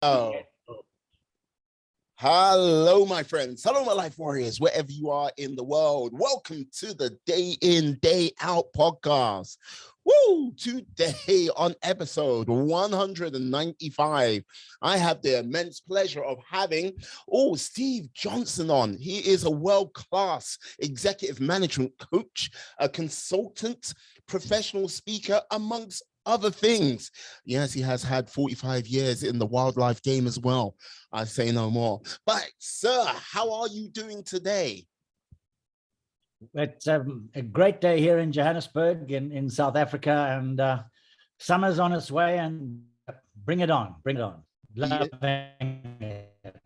Oh, hello, my friends. Hello, my life warriors, wherever you are in the world. Welcome to the Day In, Day Out podcast. Woo! Today on episode 195, I have the immense pleasure of having, Steve Johnson on. He is a world-class executive management coach, a consultant, professional speaker, amongst other things. Yes, he has had 45 years in the wildlife game as well. I say no more. But sir, how are you doing today? It's a great day here in Johannesburg in South Africa, and summer's on its way, and bring it on, bring it on. Loving it.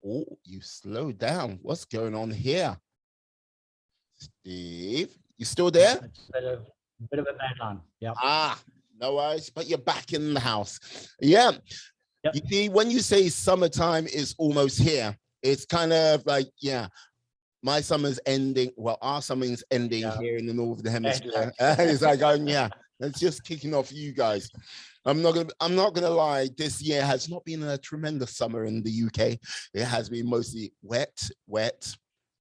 Oh, you slowed down. What's going on here? Steve, you still there? It's a bit of a bad line. Yeah. No worries, but you're back in the house. Yeah. Yep. You see, when you say summertime is almost here, it's kind of like, yeah, my summer's ending. Well, our summer's ending here in the Northern Hemisphere. It's like, it's just kicking off you guys. I'm not gonna lie, this year has not been a tremendous summer in the UK. It has been mostly wet,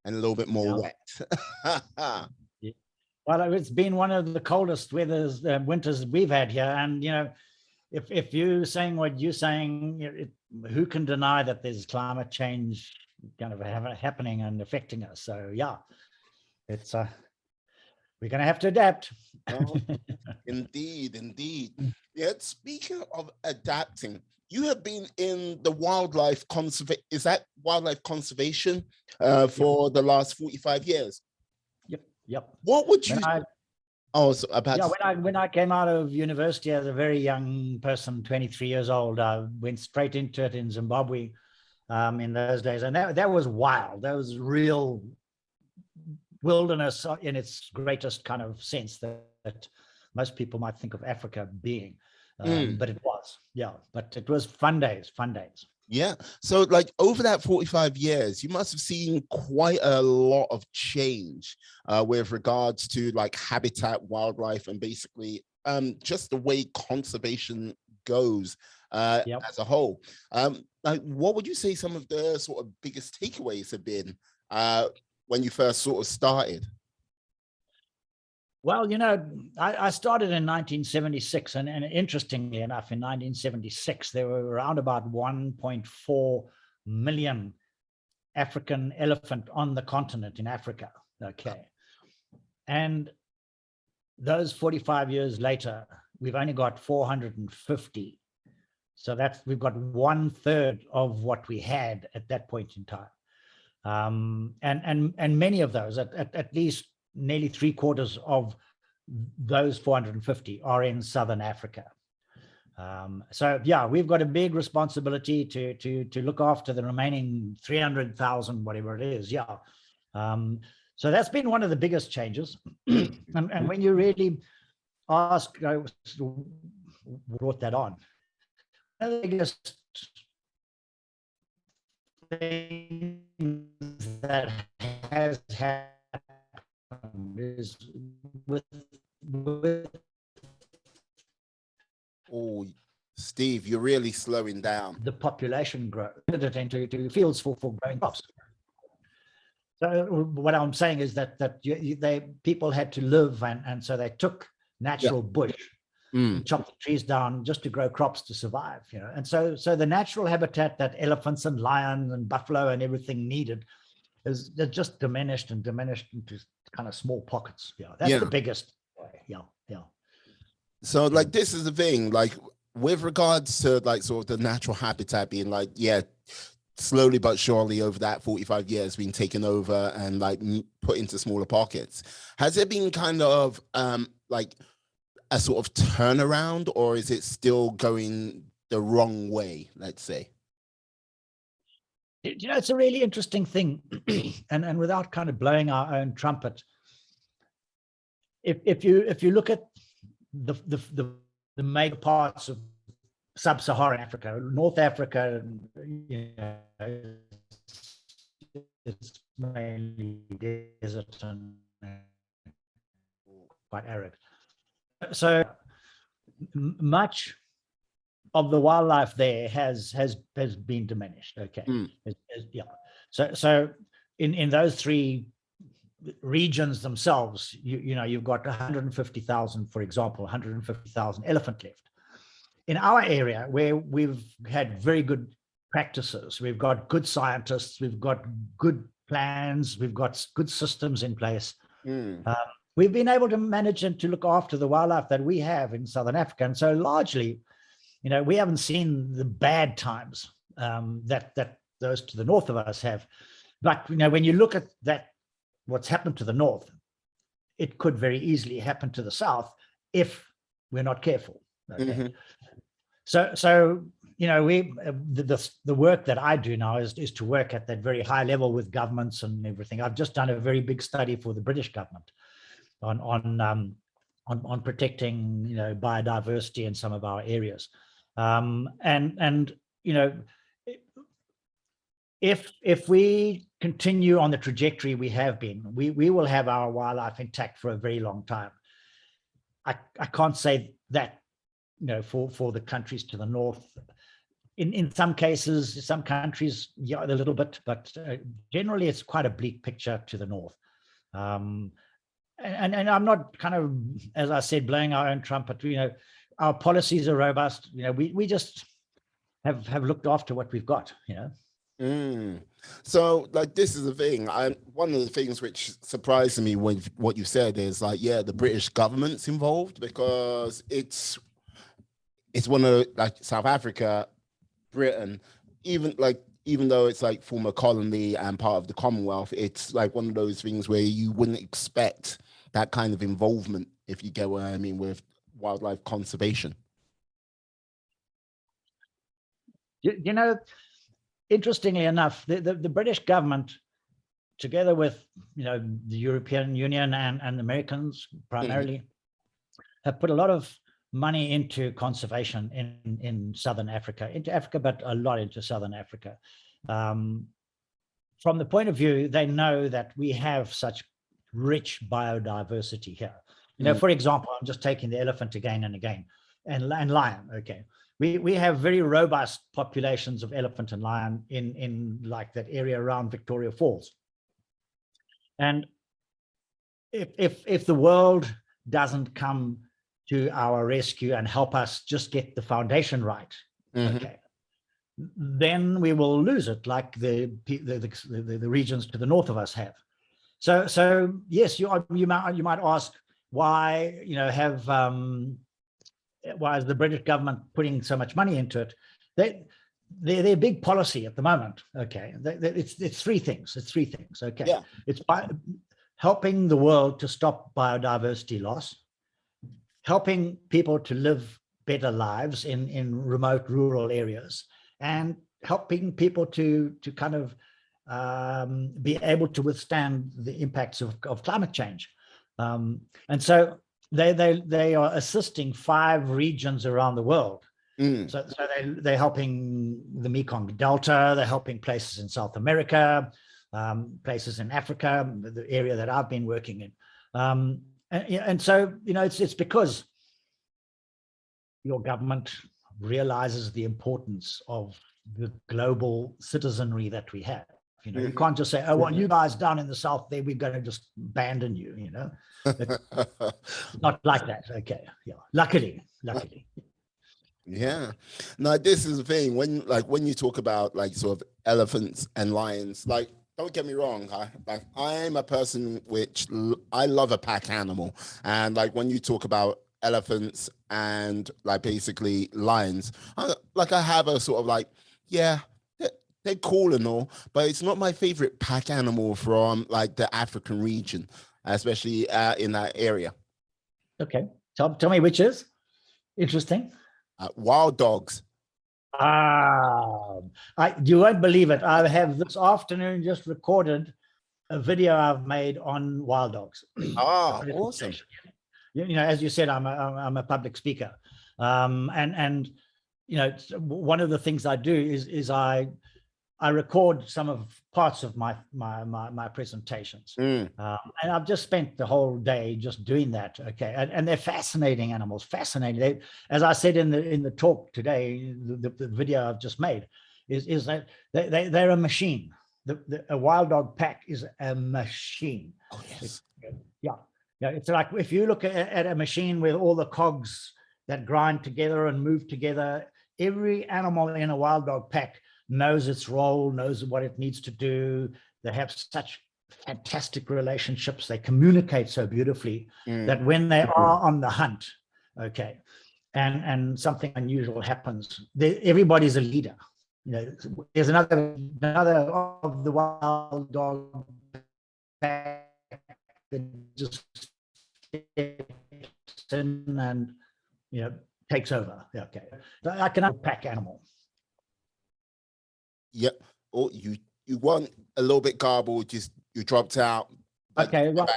and a little bit more wet. Well, it's been one of the coldest winters we've had here, and you know, if you're saying what you're saying, who can deny that there's climate change kind of happening and affecting us? So yeah, it's we're going to have to adapt. Oh, indeed. Yeah. Speaking of adapting, you have been in the wildlife conservation. Is that wildlife conservation for the last 45 years? Yep. What would you? When I came out of university as a very young person, 23 years old, I went straight into it in Zimbabwe in those days, and that was wild. That was real wilderness in its greatest kind of sense that most people might think of Africa being, but it was, but it was fun days. Yeah. So like over that 45 years, you must have seen quite a lot of change with regards to like habitat, wildlife, and basically just the way conservation goes as a whole. Like, what would you say some of the sort of biggest takeaways have been when you first sort of started? Well, you know, I started in 1976, and interestingly enough, in 1976, there were around about 1.4 million African elephant on the continent in Africa. Okay. And those 45 years later, we've only got 450. So we've got 1/3 of what we had at that point in time. And many of those, at least nearly 3/4 of those 450 are in Southern Africa. So yeah, we've got a big responsibility to look after the remaining 300,000, whatever it is. Yeah. So that's been one of the biggest changes. and when you really ask, brought that on, one of the biggest things that has happened is with Steve, you're really slowing down. The population growth into fields for growing crops. So what I'm saying is that people had to live, and so they took natural bush, and chopped the trees down just to grow crops to survive, you know. And so the natural habitat that elephants and lions and buffalo and everything needed is just diminished into kind of small pockets. That's the biggest way. So like this is the thing, like with regards to like sort of the natural habitat being like slowly but surely over that 45 years being taken over and like put into smaller pockets, has it been kind of like a sort of turnaround, or is it still going the wrong way, let's say? You know, it's a really interesting thing. and without kind of blowing our own trumpet, if you look at the major parts of sub-Saharan Africa, North Africa, you know, it's mainly desert and quite arid. So much of the wildlife there has been diminished. Okay. Yeah. So in those three regions themselves, you know, you've got 150,000, for example, 150,000 elephant left. In our area, where we've had very good practices, we've got good scientists, we've got good plans, we've got good systems in place. We've been able to manage and to look after the wildlife that we have in Southern Africa. And so largely, you know, we haven't seen the bad times that those to the north of us have. But, you know, when you look at that, what's happened to the north, it could very easily happen to the south if we're not careful. Okay. So you know, the work that I do now is to work at that very high level with governments and everything. I've just done a very big study for the British government on protecting, you know, biodiversity in some of our areas, and you know, if we continue on the trajectory we have been, we will have our wildlife intact for a very long time. I can't say that, you know, for the countries to the north. In some cases, some countries, yeah, a little bit, but generally it's quite a bleak picture to the north. And I'm not kind of, as I said, blowing our own trumpet. You know, our policies are robust. You know, we just have looked after what we've got, you know. So like, this is the thing. One of the things which surprised me when what you said is like, yeah, the British government's involved, because it's one of, like, South Africa, Britain, even though it's like former colony and part of the Commonwealth, it's like one of those things where you wouldn't expect that kind of involvement, if you get what I mean, with wildlife conservation. You know, interestingly enough, the British government, together with, you know, the European Union and Americans primarily, have put a lot of money into conservation in Southern Africa, but a lot into Southern Africa. From the point of view, they know that we have such rich biodiversity here. You know, for example, I'm just taking the elephant again and again, and lion. Okay, we have very robust populations of elephant and lion in like that area around Victoria Falls. And if the world doesn't come to our rescue and help us just get the foundation right, okay, then we will lose it, like the regions to the north of us have. So yes, you might ask, why, you know, why is the British government putting so much money into it? Their big policy at the moment, okay, it's three things. Okay, yeah. It's by helping the world to stop biodiversity loss, helping people to live better lives in remote rural areas, and helping people to kind of be able to withstand the impacts of climate change. And so they are assisting 5 regions around the world. So they're helping the Mekong Delta, they're helping places in South America, places in Africa, the area that I've been working in. And so, you know, it's because your government realizes the importance of the global citizenry that we have. You know, you can't just say, oh, well, you guys down in the south there, we're going to just abandon you, you know. Not like that. Okay. Yeah. Luckily. Yeah. Now, this is the thing, when you talk about like sort of elephants and lions, like, don't get me wrong, I'm a person which I love a pack animal, and like when you talk about elephants and like basically lions, I have a sort of like, yeah, they're cool and all, but it's not my favorite pack animal from like the African region, especially in that area. Okay, tell me which is interesting. Wild dogs. You won't believe it. I have this afternoon just recorded a video I've made on wild dogs. Awesome. You know, as you said, I'm a public speaker, and you know, one of the things I do is I I record some of parts of my presentations, and I've just spent the whole day just doing that. Okay, and they're fascinating animals, fascinating. As I said in the talk today, the video I've just made is that they're a machine. A wild dog pack is a machine. Oh yes. Yeah, it's like if you look at a machine with all the cogs that grind together and move together, every animal in a wild dog pack knows its role, knows what it needs to do. They have such fantastic relationships. They communicate so beautifully that when they are on the hunt, okay, and something unusual happens, everybody's a leader. You know, there's another of the wild dog pack that just steps in and, you know, takes over. Okay, I can pack animal. Yep. Oh, you want a little bit garbled, just you dropped out. Okay, right.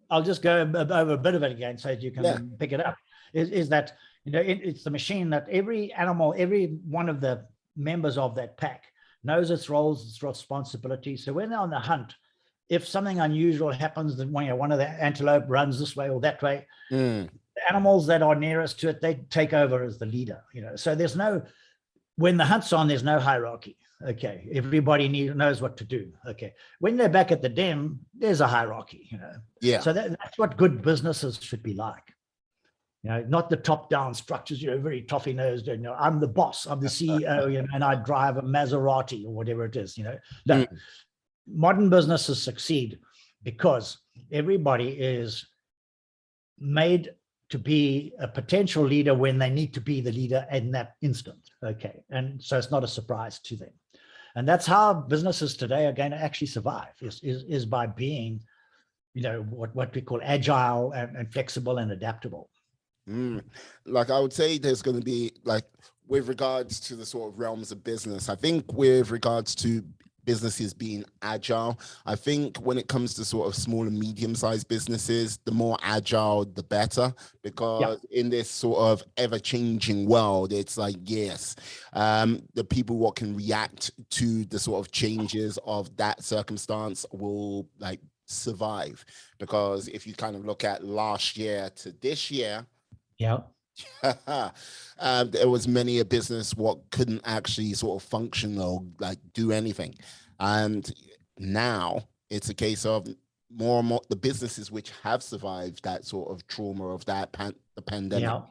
I'll just go over a bit of it again so that you can pick it up. Is that, you know, it's the machine that every animal, every one of the members of that pack knows its roles, its responsibilities. So when they're on the hunt, if something unusual happens, that one of the antelope runs this way or that way, the animals that are nearest to it, they take over as the leader. You know, so there's no, when the hunt's on, there's no hierarchy. Okay, everybody knows what to do. Okay, when they're back at the den, there's a hierarchy. You know, yeah. So that's what good businesses should be like. You know, not the top-down structures. You know, very toffee-nosed. You know, I'm the boss. I'm the CEO. You know, and I drive a Maserati or whatever it is. You know, no. Modern businesses succeed because everybody is made to be a potential leader when they need to be the leader in that instant. Okay, and so it's not a surprise to them. And that's how businesses today are going to actually survive, is by being, you know, what we call agile and flexible and adaptable. Like I would say there's going to be, like, with regards to the sort of realms of business, I think with regards to businesses being agile, I think when it comes to sort of small and medium-sized businesses, the more agile the better, because in this sort of ever-changing world, it's like, yes, the people what can react to the sort of changes of that circumstance will like survive. Because if you kind of look at last year to this year, there was many a business what couldn't actually sort of function or like do anything, and now it's a case of more and more the businesses which have survived that sort of trauma of that the pandemic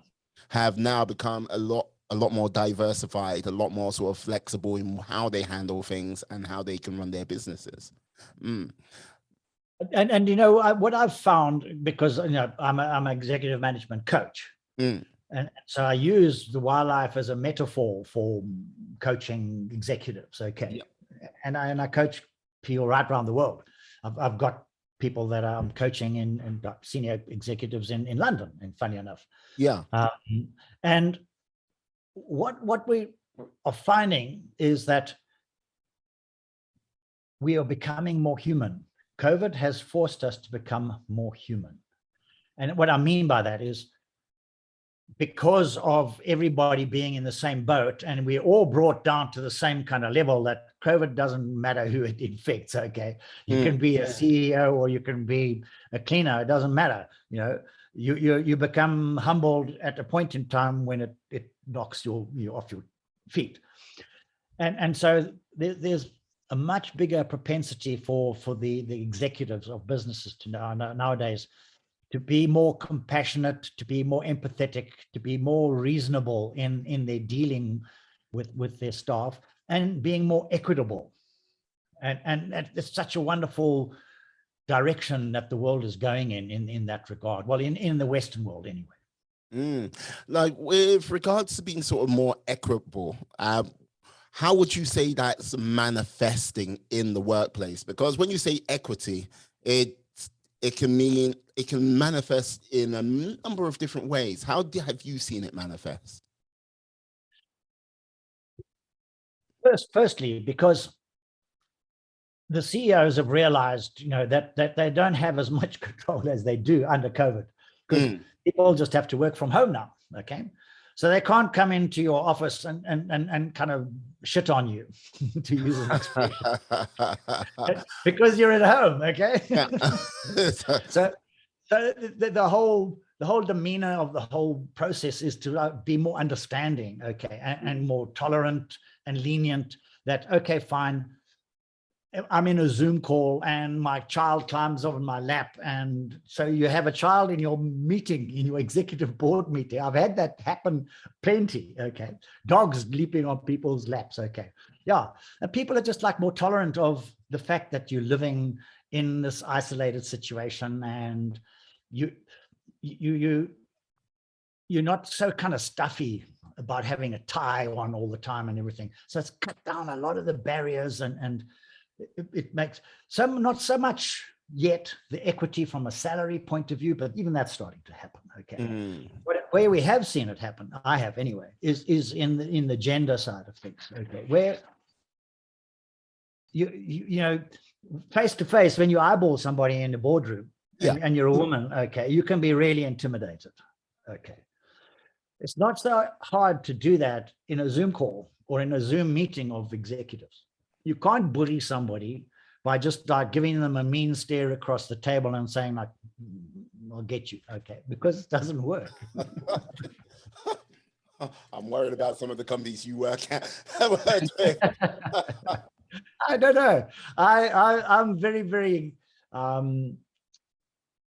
have now become a lot more diversified, a lot more sort of flexible in how they handle things and how they can run their businesses. And you know what I've found, because you know I'm an executive management coach. And so I use the wildlife as a metaphor for coaching executives. Okay. And I coach people right around the world. I've got people that I'm coaching and senior executives in London, and funny enough. And what we are finding is that we are becoming more human. COVID has forced us to become more human. And what I mean by that is, because of everybody being in the same boat and we're all brought down to the same kind of level, that COVID doesn't matter who it infects. Okay, you can be a CEO or you can be a cleaner, it doesn't matter. You know, you become humbled at a point in time when it knocks you off your feet. And so there's a much bigger propensity for the executives of businesses to nowadays to be more compassionate, to be more empathetic, to be more reasonable in their dealing with their staff, and being more equitable. And it's such a wonderful direction that the world is going in that regard. Well, in the Western world anyway. Like with regards to being sort of more equitable, how would you say that's manifesting in the workplace? Because when you say equity, it can manifest in a number of different ways. How have you seen it manifest? Firstly, because the CEOs have realized, you know, that they don't have as much control as they do under COVID, because people just have to work from home now. Okay, So they can't come into your office and kind of shit on you, to use an expression, because you're at home, okay? Yeah. So the whole demeanor of the whole process is to be more understanding, okay, and more tolerant and lenient. That, okay, fine, I'm in a Zoom call and my child climbs over my lap. And so you have a child in your meeting, in your executive board meeting. I've had that happen plenty. Okay. Dogs leaping on people's laps. Okay. Yeah. And people are just like more tolerant of the fact that you're living in this isolated situation, and you're not so kind of stuffy about having a tie on all the time and everything. So it's cut down a lot of the barriers, and it makes not so much yet the equity from a salary point of view, but even that's starting to happen. Okay. Where we have seen it happen, I have anyway, is in the gender side of things. Okay. Where you know, face to face, when you eyeball somebody in the boardroom, and you're a woman, okay, you can be really intimidated. Okay. It's not so hard to do that in a Zoom call or in a Zoom meeting of executives. You can't bully somebody by just like giving them a mean stare across the table and saying like, I'll get you, okay, because it doesn't work. I'm worried about some of the companies you work at. I don't know. I'm very, very, I'm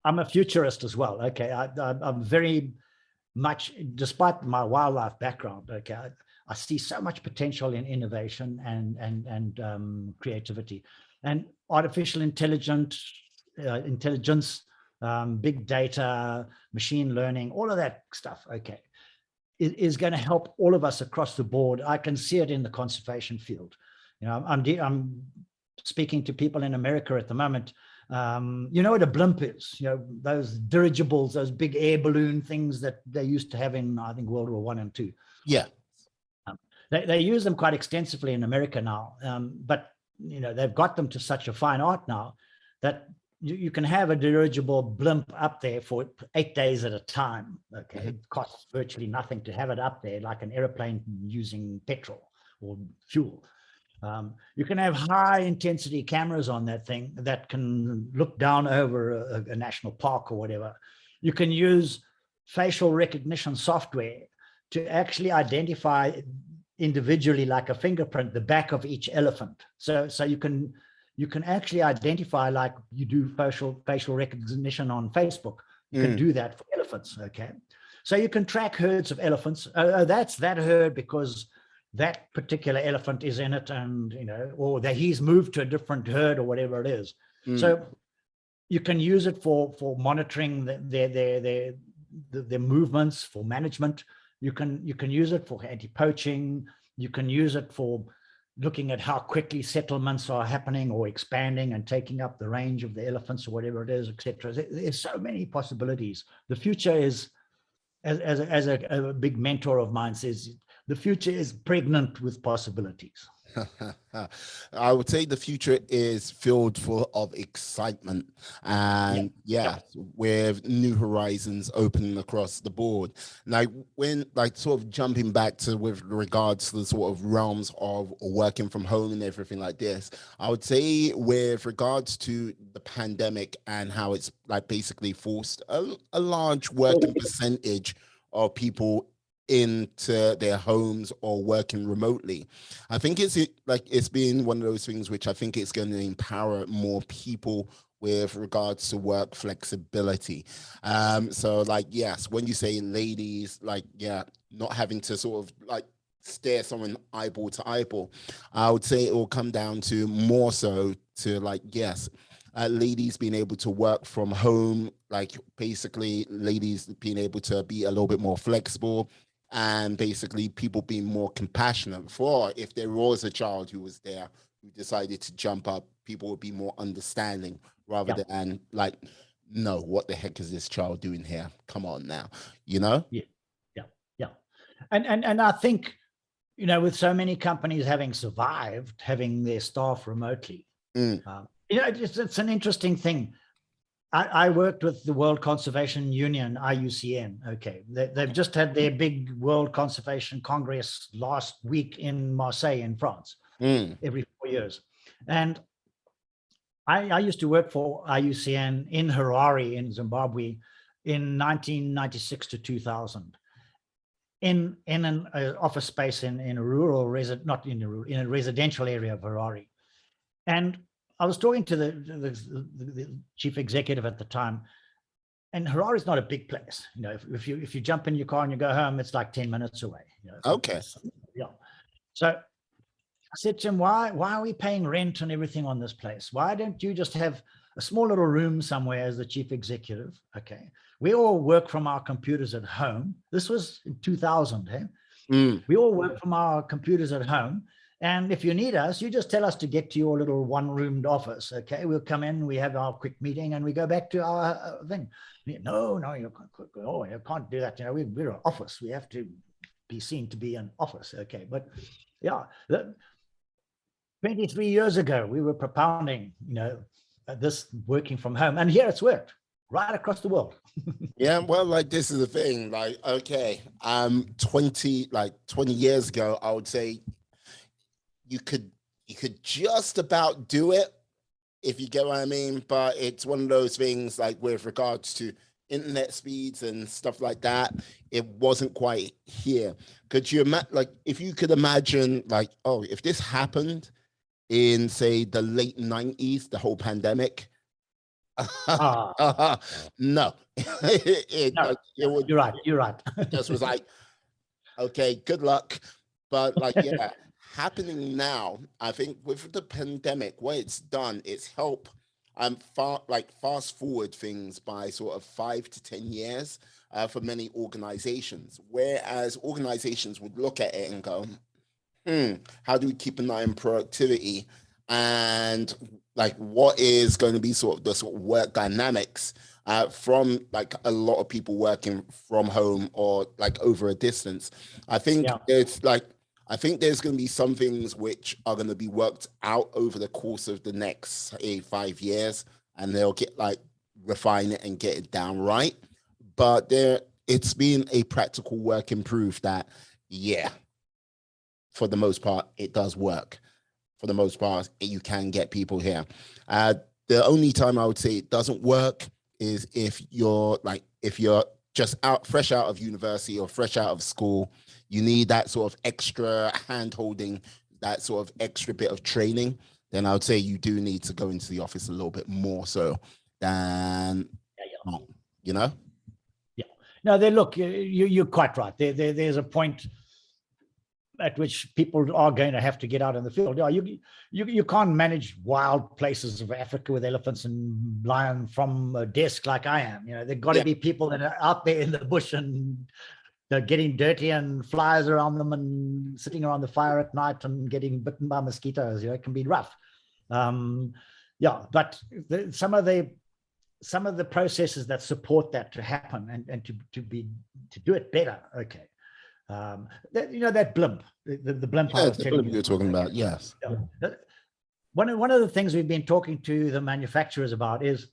a futurist as well. Okay. I'm very much, despite my wildlife background, okay, I see so much potential in innovation and creativity, and artificial intelligence, big data, machine learning, all of that stuff, okay, is going to help all of us across the board. I can see it in the conservation field. You know, I'm speaking to people in America at the moment. You know what a blimp is? You know, those dirigibles, those big air balloon things that they used to have in, I think, World War I and II. Yeah. They use them quite extensively in America now, but you know, they've got them to such a fine art now that you can have a dirigible blimp up there for 8 days at a time. Okay, it costs virtually nothing to have it up there, like an airplane using petrol or fuel. You can have high intensity cameras on that thing that can look down over a national park or whatever. You can use facial recognition software to actually identify individually, like a fingerprint, the back of each elephant. So you can actually identify, like you do facial recognition on Facebook. You can do that for elephants. Okay. So you can track herds of elephants. That's that herd because that particular elephant is in it, and you know, or that he's moved to a different herd or whatever it is. So you can use it for monitoring their movements, for management. You can use it for anti-poaching. You can use it for looking at how quickly settlements are happening or expanding and taking up the range of the elephants or whatever it is, etc. There's so many possibilities. The future is, as a big mentor of mine says, the future is pregnant with possibilities. I would say the future is filled full of excitement, and with new horizons opening across the board. Like when, like, sort of jumping back to with regards to the sort of realms of working from home and everything like this, I would say with regards to the pandemic and how it's like basically forced a large working percentage of people into their homes or working remotely. I think it's been one of those things which I think it's going to empower more people with regards to work flexibility. So like, yes, when you say ladies, like, not having to sort of like stare someone eyeball to eyeball, I would say it will come down to more so to like, yes, ladies being able to work from home, like basically ladies being able to be a little bit more flexible, and basically people being more compassionate. For if there was a child who was there who decided to jump up, people would be more understanding rather than like, no, what the heck is this child doing here? Come on now, you know? Yeah. And I think, you know, with so many companies having survived, having their staff remotely, you know, it's an interesting thing. I worked with the World Conservation Union, IUCN. Okay, they've just had their big World Conservation Congress last week in Marseille in France, every 4 years. And I used to work for IUCN in Harare in Zimbabwe in 1996 to 2000 in an office space in a rural, not in a rural, in a residential area of Harare. And I was talking to the chief executive at the time, and Harare is not a big place. You know, if you jump in your car and you go home, it's like 10 minutes away. You know, Okay. Yeah. So I said to him, why are we paying rent and everything on this place? Why don't you just have a small little room somewhere as the chief executive? Okay. We all work from our computers at home. This was in 2000. Eh? We all work from our computers at home. And if you need us, you just tell us to get to your little one-roomed office. Okay, we'll come in, we have our quick meeting, and we go back to our thing. No, you can't do that. You know, we're an office. We have to be seen to be an office. Okay, but yeah, 23 years ago, we were propounding, you know, this working from home, and here it's worked right across the world. Yeah, well, like this is the thing. Like, okay, 20 years ago, I would say you could just about do it, if you get what I mean. But it's one of those things, like with regards to internet speeds and stuff like that, it wasn't quite here. Could you imagine, like, if you could imagine, like, oh, if this happened in, say, the late 90s, the whole pandemic? No. You're right. It just was like, okay, good luck. But like, yeah. Happening now, I think with the pandemic, what it's done, it's helped fast forward things by sort of 5 to 10 years for many organizations. Whereas organizations would look at it and go, how do we keep an eye on productivity? And like, what is going to be sort of the sort of work dynamics from like a lot of people working from home or like over a distance? I think it's like, I think there's going to be some things which are going to be worked out over the course of the next 5 years, and they'll get like refine it and get it down right. But it's been a practical working proof that, yeah, for the most part, it does work. For the most part, you can get people here. The only time I would say it doesn't work is if you're just fresh out of university or fresh out of school. You need that sort of extra hand-holding, that sort of extra bit of training, then I would say you do need to go into the office a little bit more so than, you know? Yeah. No, look, you're quite right. There's a point at which people are going to have to get out in the field. You can't manage wild places of Africa with elephants and lions from a desk like I am. You know, there've got to be people that are out there in the bush and they're getting dirty and flies around them and sitting around the fire at night and getting bitten by mosquitoes. You know, it can be rough. But some of the processes that support that to happen and to do it better. Okay. That blimp, the blimp I was telling you. You're talking about, yes. One of the things we've been talking to the manufacturers about is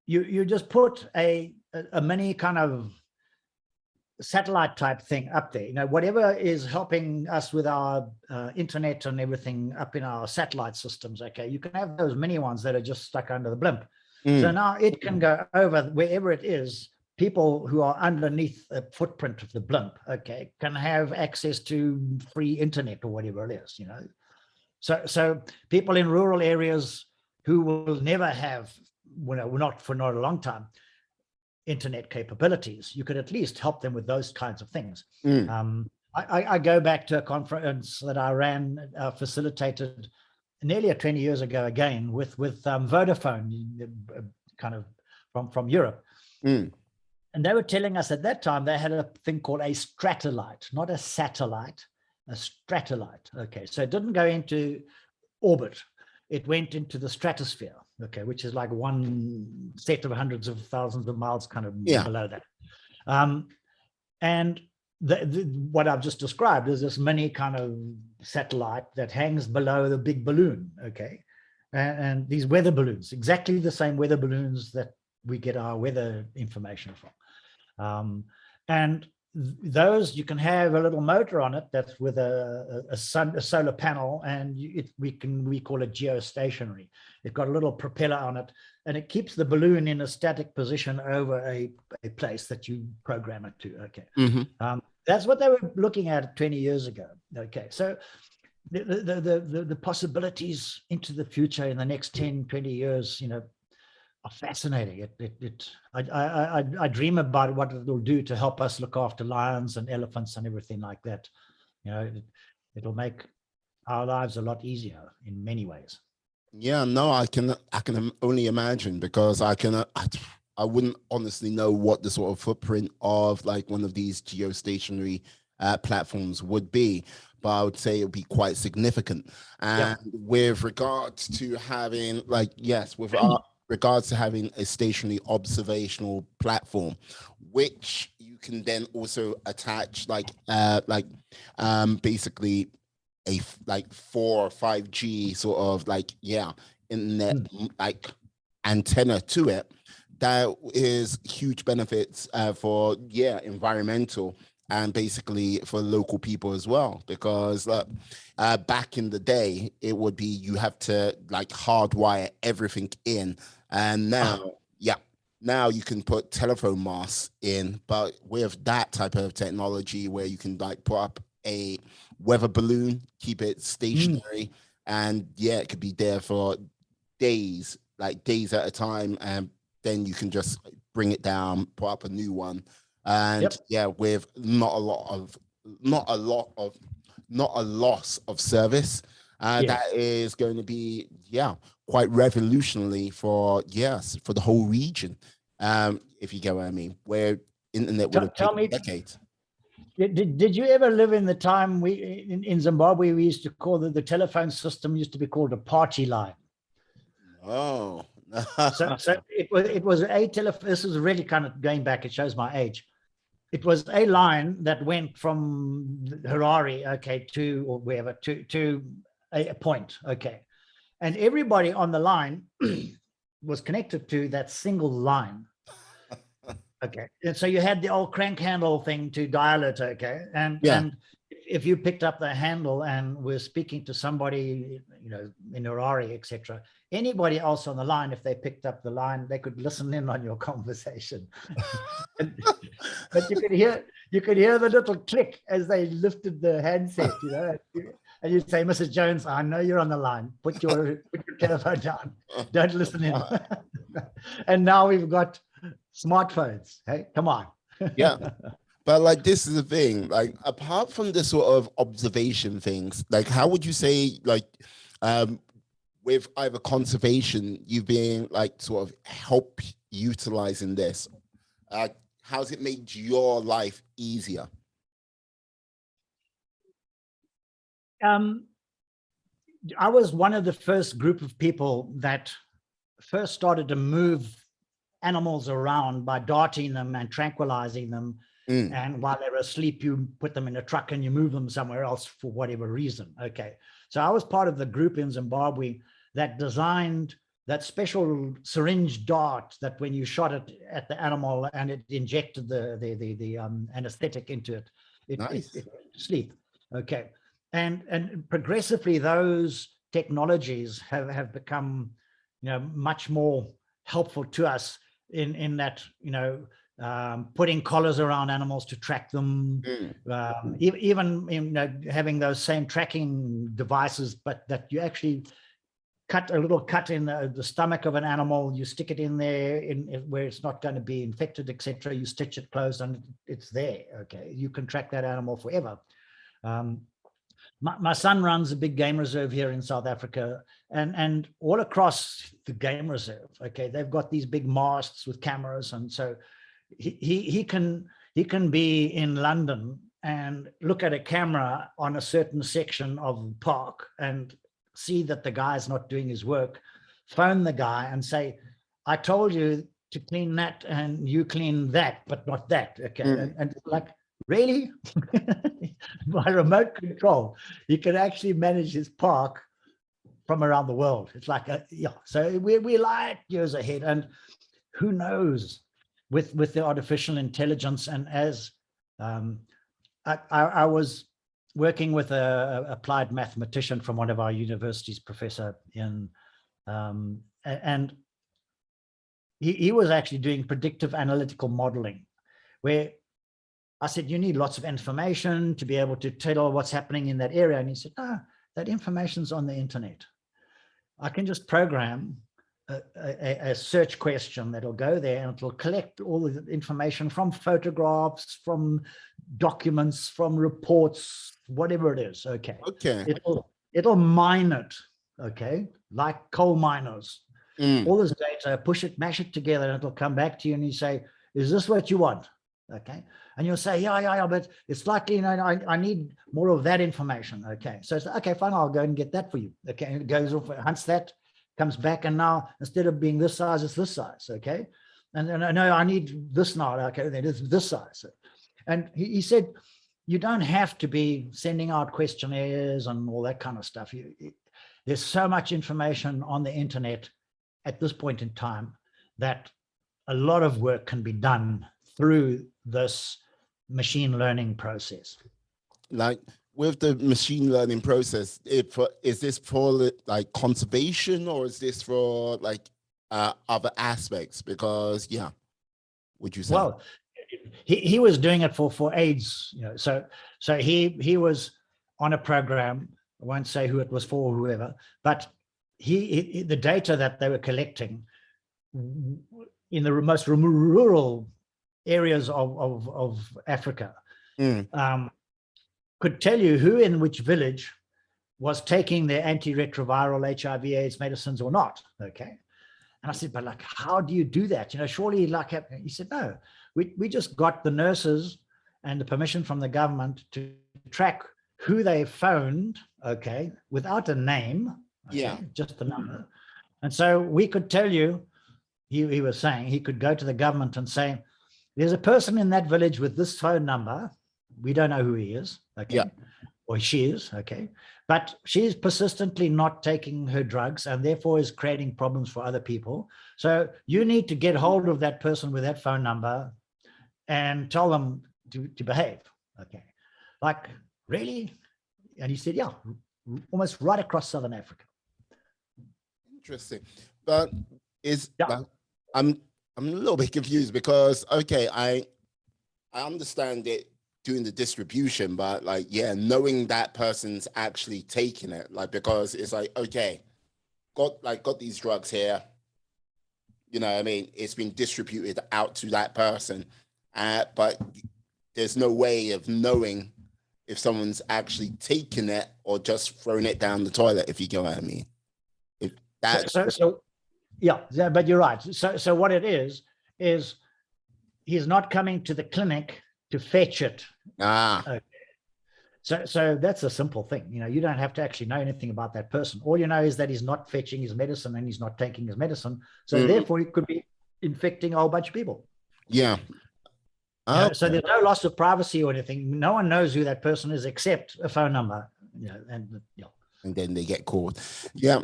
you just put a mini kind of satellite type thing up there, whatever is helping us with our internet and everything up in our satellite systems. Okay, you can have those mini ones that are just stuck under the blimp. So now it can go over wherever it is. People who are underneath the footprint of the blimp, okay, can have access to free internet or whatever it is, So people in rural areas who will never have, not for a long time, internet capabilities, you could at least help them with those kinds of things. I go back to a conference that I ran, facilitated nearly 20 years ago again with Vodafone, kind of from Europe. And they were telling us at that time they had a thing called a stratolite, not a satellite, a stratolite. Okay, so it didn't go into orbit. It went into the stratosphere, okay, which is like one set of hundreds of thousands of miles kind of below that. And what I've just described is this mini kind of satellite that hangs below the big balloon, okay? And these weather balloons, exactly the same weather balloons that we get our weather information from. And those, you can have a little motor on it that's with a solar panel, and we call it geostationary. It's got a little propeller on it, and it keeps the balloon in a static position over a place that you program it to. Okay. Mm-hmm. That's what they were looking at 20 years ago. Okay. So the possibilities into the future in the next 10, 20 years, are fascinating. I dream about what it will do to help us look after lions and elephants and everything like that. It'll make our lives a lot easier in many ways. Yeah, no, I can only imagine, because I wouldn't honestly know what the sort of footprint of like one of these geostationary platforms would be, but I would say it would be quite significant. And with regards to having regards to having a stationary observational platform, which you can then also attach basically a 4 or 5G sort of internet antenna to it, that is huge benefits for environmental and basically for local people as well, because back in the day it would be you have to hardwire everything in, and now you can put telephone masts in, but with that type of technology where you can put up a weather balloon, keep it stationary, and it could be there for days at a time, and then you can just bring it down, put up a new one, and with not a loss of service. That is going to be quite revolutionary for the whole region, if you get what I mean, where internet would have taken decades. Did you ever live in the time in Zimbabwe, we used to call the telephone system used to be called a party line? Oh. so it was a telephone. This is really kind of going back. It shows my age. It was a line that went from Harare, to or wherever to a point, and everybody on the line was connected to that single line. And so you had the old crank handle thing to dial it, and if you picked up the handle and were speaking to somebody, in Harare, etc., anybody else on the line, if they picked up the line, they could listen in on your conversation. But you could hear the little click as they lifted the handset, and you'd say, "Mrs. Jones, I know you're on the line. Put your telephone down. Don't listen in." And now we've got smartphones. Hey, come on. But this is the thing, apart from the sort of observation things, how would you say, with either conservation, you've been sort of help utilizing this? How's it made your life easier? I was one of the first group of people that first started to move animals around by darting them and tranquilizing them. And while they were asleep, you put them in a truck and you move them somewhere else for whatever reason. So I was part of the group in Zimbabwe that designed that special syringe dart that when you shot it at the animal and it injected the anesthetic into it, it sleep. And progressively those technologies have become much more helpful to us in that putting collars around animals to track them, even having those same tracking devices, but that you actually cut a little cut in the stomach of an animal, you stick it in there where it's not going to be infected, etc. You stitch it closed and it's there. You can track that animal forever. My son runs a big game reserve here in South Africa, and all across the game reserve, they've got these big masts with cameras, and so he can be in London and look at a camera on a certain section of the park and see that the guy's not doing his work, phone the guy and say, "I told you to clean that and you clean that, but not that." And really? By remote control, you can actually manage his park from around the world. It's so we're light years ahead. And who knows with the artificial intelligence. And as I was working with a applied mathematician from one of our universities, professor in, and he was actually doing predictive analytical modeling, where I said, you need lots of information to be able to tell what's happening in that area. And he said, no, that information's on the internet. I can just program a search question that'll go there and it'll collect all the information from photographs, from documents, from reports, whatever it is. Okay. Okay. It'll mine it. Okay. Like coal miners. All this data, push it, mash it together, and it'll come back to you and you say, is this what you want? Okay. And you'll say, yeah, but it's likely, I need more of that information. Okay. So it's okay, fine, I'll go and get that for you. Okay. And it goes off, hunts that, comes back, and now instead of being this size, it's this size. Okay. And no, I need this now. Okay, then it's this size. And he said, you don't have to be sending out questionnaires and all that kind of stuff. There's so much information on the internet at this point in time that a lot of work can be done through this machine learning process. Like with the machine learning process, is this for like conservation, or is this for like other aspects? Because would you say? Well, he was doing it for AIDS, so he was on a program. I won't say who it was for, or whoever, but the data that they were collecting in the most rural areas of Africa could tell you who in which village was taking their antiretroviral HIV/AIDS medicines or not. Okay. And I said, but like, how do you do that? Surely he said, no, we just got the nurses and the permission from the government to track who they phoned, okay, without a name, okay, just the number. And so we could tell you, he was saying, he could go to the government and say, there's a person in that village with this phone number. We don't know who he is, okay, or she is, okay, but she's persistently not taking her drugs and therefore is creating problems for other people. So you need to get hold of that person with that phone number and tell them to behave, okay. Like, really? And he said, yeah, almost right across Southern Africa. Interesting. But I'm a little bit confused because, okay, I understand it doing the distribution, but like, knowing that person's actually taking it, like, because it's like, okay, got these drugs here, what I mean? It's been distributed out to that person, but there's no way of knowing if someone's actually taking it or just throwing it down the toilet, if you get what I mean. If that yeah, but you're right. So what it is he's not coming to the clinic to fetch it. Okay. So that's a simple thing. You don't have to actually know anything about that person. All you know is that he's not fetching his medicine and he's not taking his medicine. So therefore he could be infecting a whole bunch of people. Yeah. So there's no loss of privacy or anything. No one knows who that person is except a phone number. And then they get called. Yeah.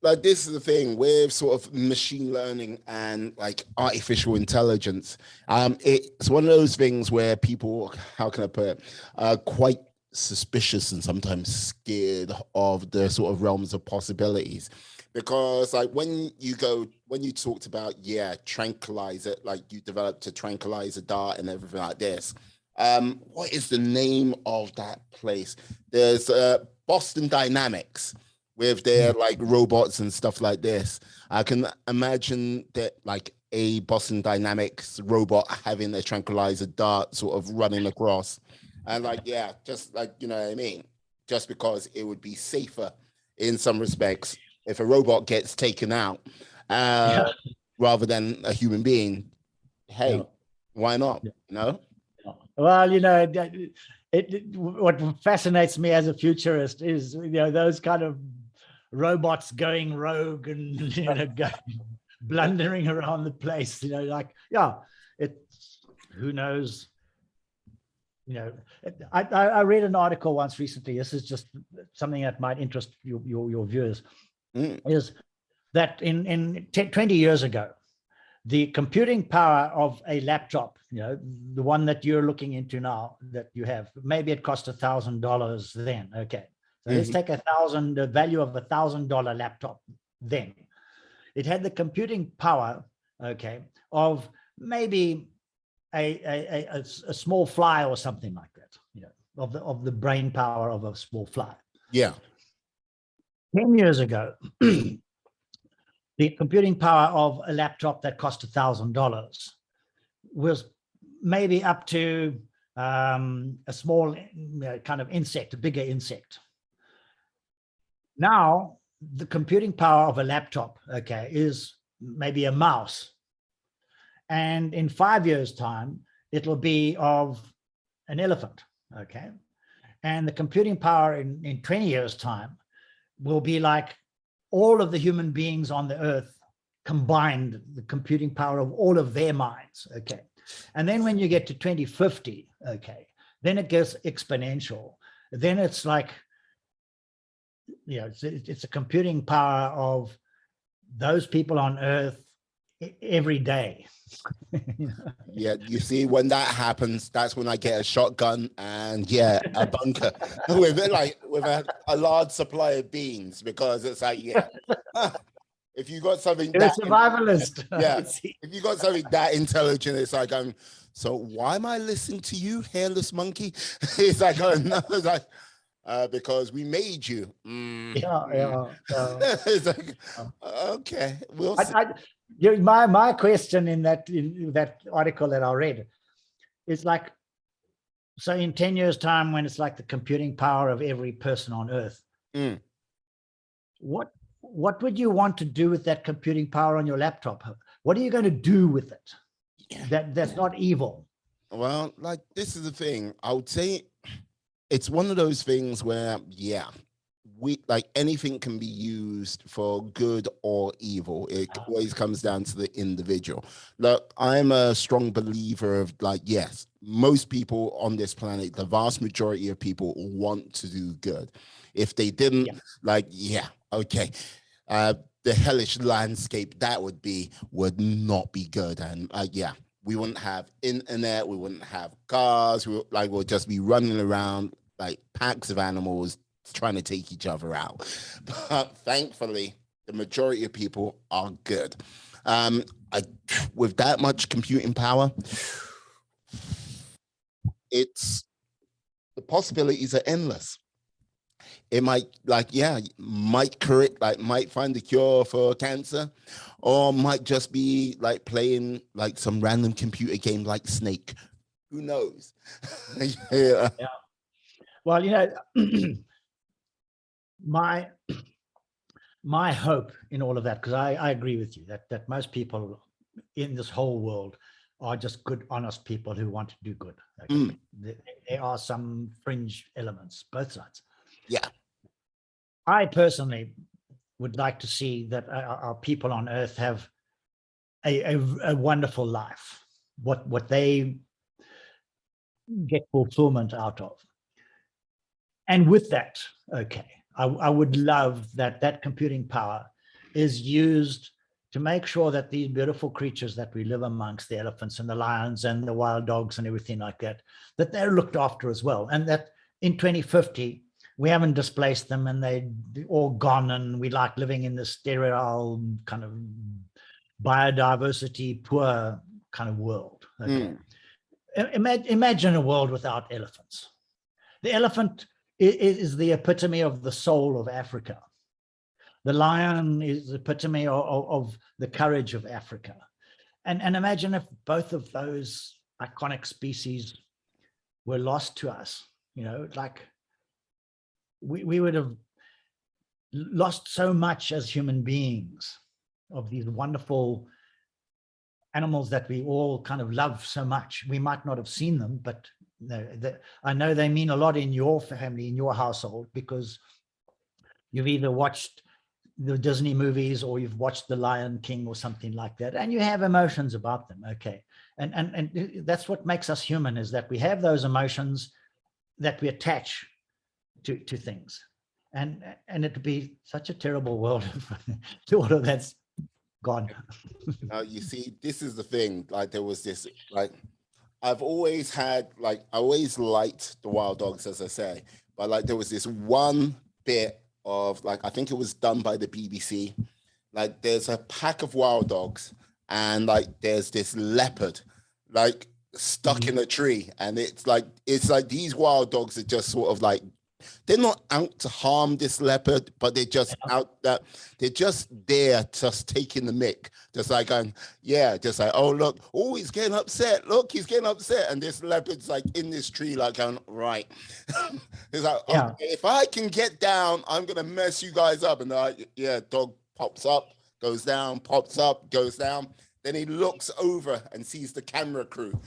Like, this is the thing with sort of machine learning and like artificial intelligence. It's one of those things where people, how can I put it, are quite suspicious and sometimes scared of the sort of realms of possibilities. Because like when you talked about, tranquilizer, like you developed a tranquilizer dart and everything like this. What is the name of that place? There's Boston Dynamics with their like robots and stuff like this. I can imagine that like a Boston Dynamics robot having a tranquilizer dart sort of running across. And like, just like, what I mean? Just because it would be safer in some respects if a robot gets taken out rather than a human being. Hey, why not? Well, what fascinates me as a futurist is those kind of robots going rogue and blundering around the place. It's who knows. I read an article once recently. This is just something that might interest your viewers. Is that in 20 years ago, the computing power of a laptop, the one that you're looking into now that you have, maybe it cost $1,000 then. Okay. So let's take the value of $1,000 laptop then. It had the computing power, okay, of maybe a small fly or something like that, of the brain power of a small fly. Yeah. 10 years ago, the computing power of a laptop that cost $1,000 was maybe up to a small kind of insect, a bigger insect. Now, the computing power of a laptop, okay, is maybe a mouse. And in 5 years' time, it'll be of an elephant, okay? And the computing power in 20 years' time will be like all of the human beings on the earth combined, the computing power of all of their minds, okay? And then when you get to 2050, okay, then it gets exponential. Then it's like, it's a computing power of those people on earth every day. Yeah, you see, when that happens, that's when I get a shotgun and a bunker with a large supply of beans, because it's like, if you got something You're a survivalist. If you got something that intelligent, it's like, so why am I listening to you, hairless monkey? It's like, no, it's like, because we made you. It's like, okay, we'll see. My question in that article that I read is like, so in 10 years' time, when it's like the computing power of every person on earth, what would you want to do with that computing power on your laptop? What are you going to do with it? That's not evil. Well, like, this is the thing. I would say it's one of those things where, anything can be used for good or evil. It always comes down to the individual. Look, I'm a strong believer of, yes, most people on this planet, the vast majority of people want to do good. If they didn't, okay. The hellish landscape that would not be good. And we wouldn't have internet, we wouldn't have cars, we'll just be running around like packs of animals trying to take each other out. But thankfully, the majority of people are good. With that much computing power, the possibilities are endless. It might might find the cure for cancer, or might just be like playing like some random computer game like Snake. Who knows? Yeah. Well, my hope in all of that, because I agree with you that most people in this whole world are just good, honest people who want to do good. Okay? There are some fringe elements, both sides. Yeah. I personally would like to see that our people on earth have a wonderful life, what they get fulfillment out of. And with that, okay, I would love that computing power is used to make sure that these beautiful creatures that we live amongst, the elephants and the lions and the wild dogs and everything like that they're looked after as well. And that in 2050, we haven't displaced them and they're all gone and we like living in this sterile kind of biodiversity poor kind of world. Okay. Imagine a world without elephants. The elephant is the epitome of the soul of Africa. The lion is the epitome of the courage of Africa. And imagine if both of those iconic species were lost to us, like we would have lost so much as human beings of these wonderful animals that we all kind of love so much. We might not have seen them, but I know they mean a lot in your family, in your household, because you've either watched the Disney movies or you've watched The Lion King or something like that, and you have emotions about them. Okay. And that's what makes us human, is that we have those emotions that we attach to things. And it'd be such a terrible world if all of that's gone. Now, you see, this is the thing. Like, there was this, like, I've always had, like, I always liked the wild dogs, as I say, but like, there was this one bit of, like, I think it was done by the BBC. Like, there's a pack of wild dogs, and like, there's this leopard, like, stuck in a tree, and it's like these wild dogs are just sort of like, they're not out to harm this leopard, but they're just out that they're just there, just taking the mick, just like going, yeah, just like, oh look, oh, he's getting upset, look, he's getting upset, and this leopard's like in this tree, like going, right. He's like, okay, if I can get down, I'm gonna mess you guys up. And they're like, yeah, dog pops up, goes down, pops up, goes down. Then he looks over and sees the camera crew.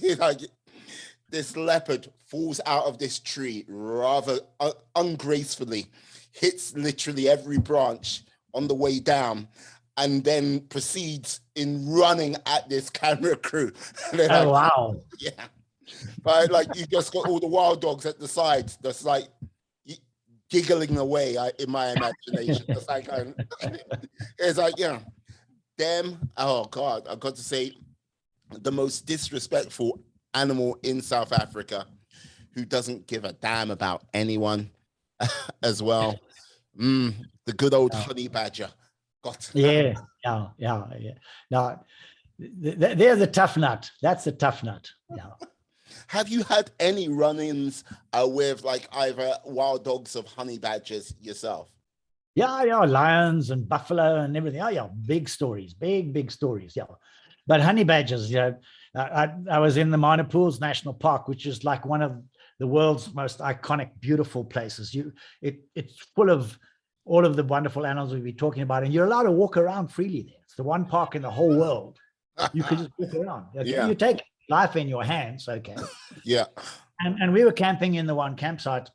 He's like, this leopard falls out of this tree rather ungracefully, hits literally every branch on the way down, and then proceeds in running at this camera crew. Oh, like, wow. Yeah. But like, you just got all the wild dogs at the sides, just like giggling away in my imagination. It's like, it's like, yeah, them, oh God, I've got to say, the most disrespectful animal in South Africa, who doesn't give a damn about anyone as well. The good old honey badger. Yeah. No, they're the tough nut. That's the tough nut. Yeah. Have you had any run-ins with like either wild dogs of honey badgers yourself? Yeah, lions and buffalo and everything. Oh, yeah, big stories, big stories. Yeah, but honey badgers, you know, I was in the Minor Pools National Park, which is like one of the world's most iconic, beautiful places. It's full of all of the wonderful animals we've been talking about, and you're allowed to walk around freely there. It's the one park in the whole world you can just walk around. Okay? Yeah. You take life in your hands, okay? Yeah. And we were camping in the one campsite,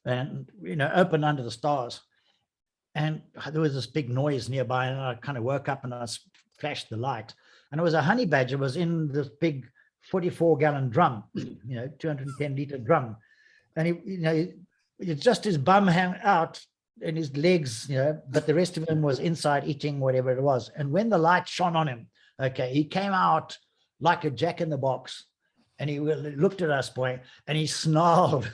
and open under the stars. And there was this big noise nearby, and I kind of woke up and I flashed the light. And it was a honey badger was in this big 44-gallon drum, 210-liter drum. And he just his bum hung out and his legs, but the rest of him was inside eating whatever it was. And when the light shone on him, okay, he came out like a jack in the box. And he looked at us, boy, and he snarled.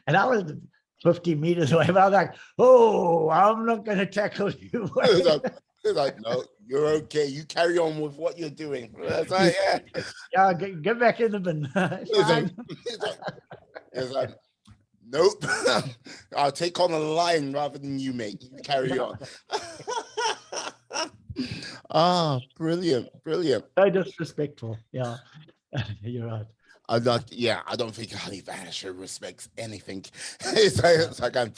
And I was 50 meters away, but I was like, oh, I'm not going to tackle you. He's like, no, you're okay. You carry on with what you're doing. That's like, yeah, get back in the bin. He's like, nope. I'll take on a lion rather than you, mate. You carry on. Brilliant. So disrespectful. Yeah, you're right. I don't think honey badger respects anything. It's like I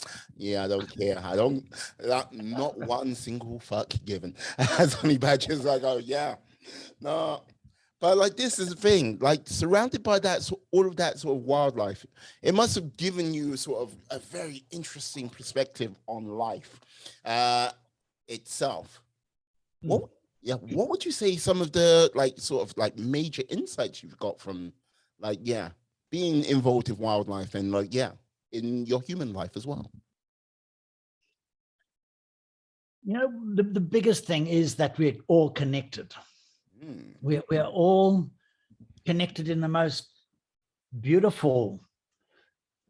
don't care. Not one single fuck given. As honey badgers, like, oh yeah, no. But like, this is the thing, like, surrounded by all of that sort of wildlife, it must have given you sort of a very interesting perspective on life itself. What would you say some of the like sort of like major insights you've got from like, being involved with wildlife and like, in your human life as well? The biggest thing is that we're all connected. We're all connected in the most beautiful,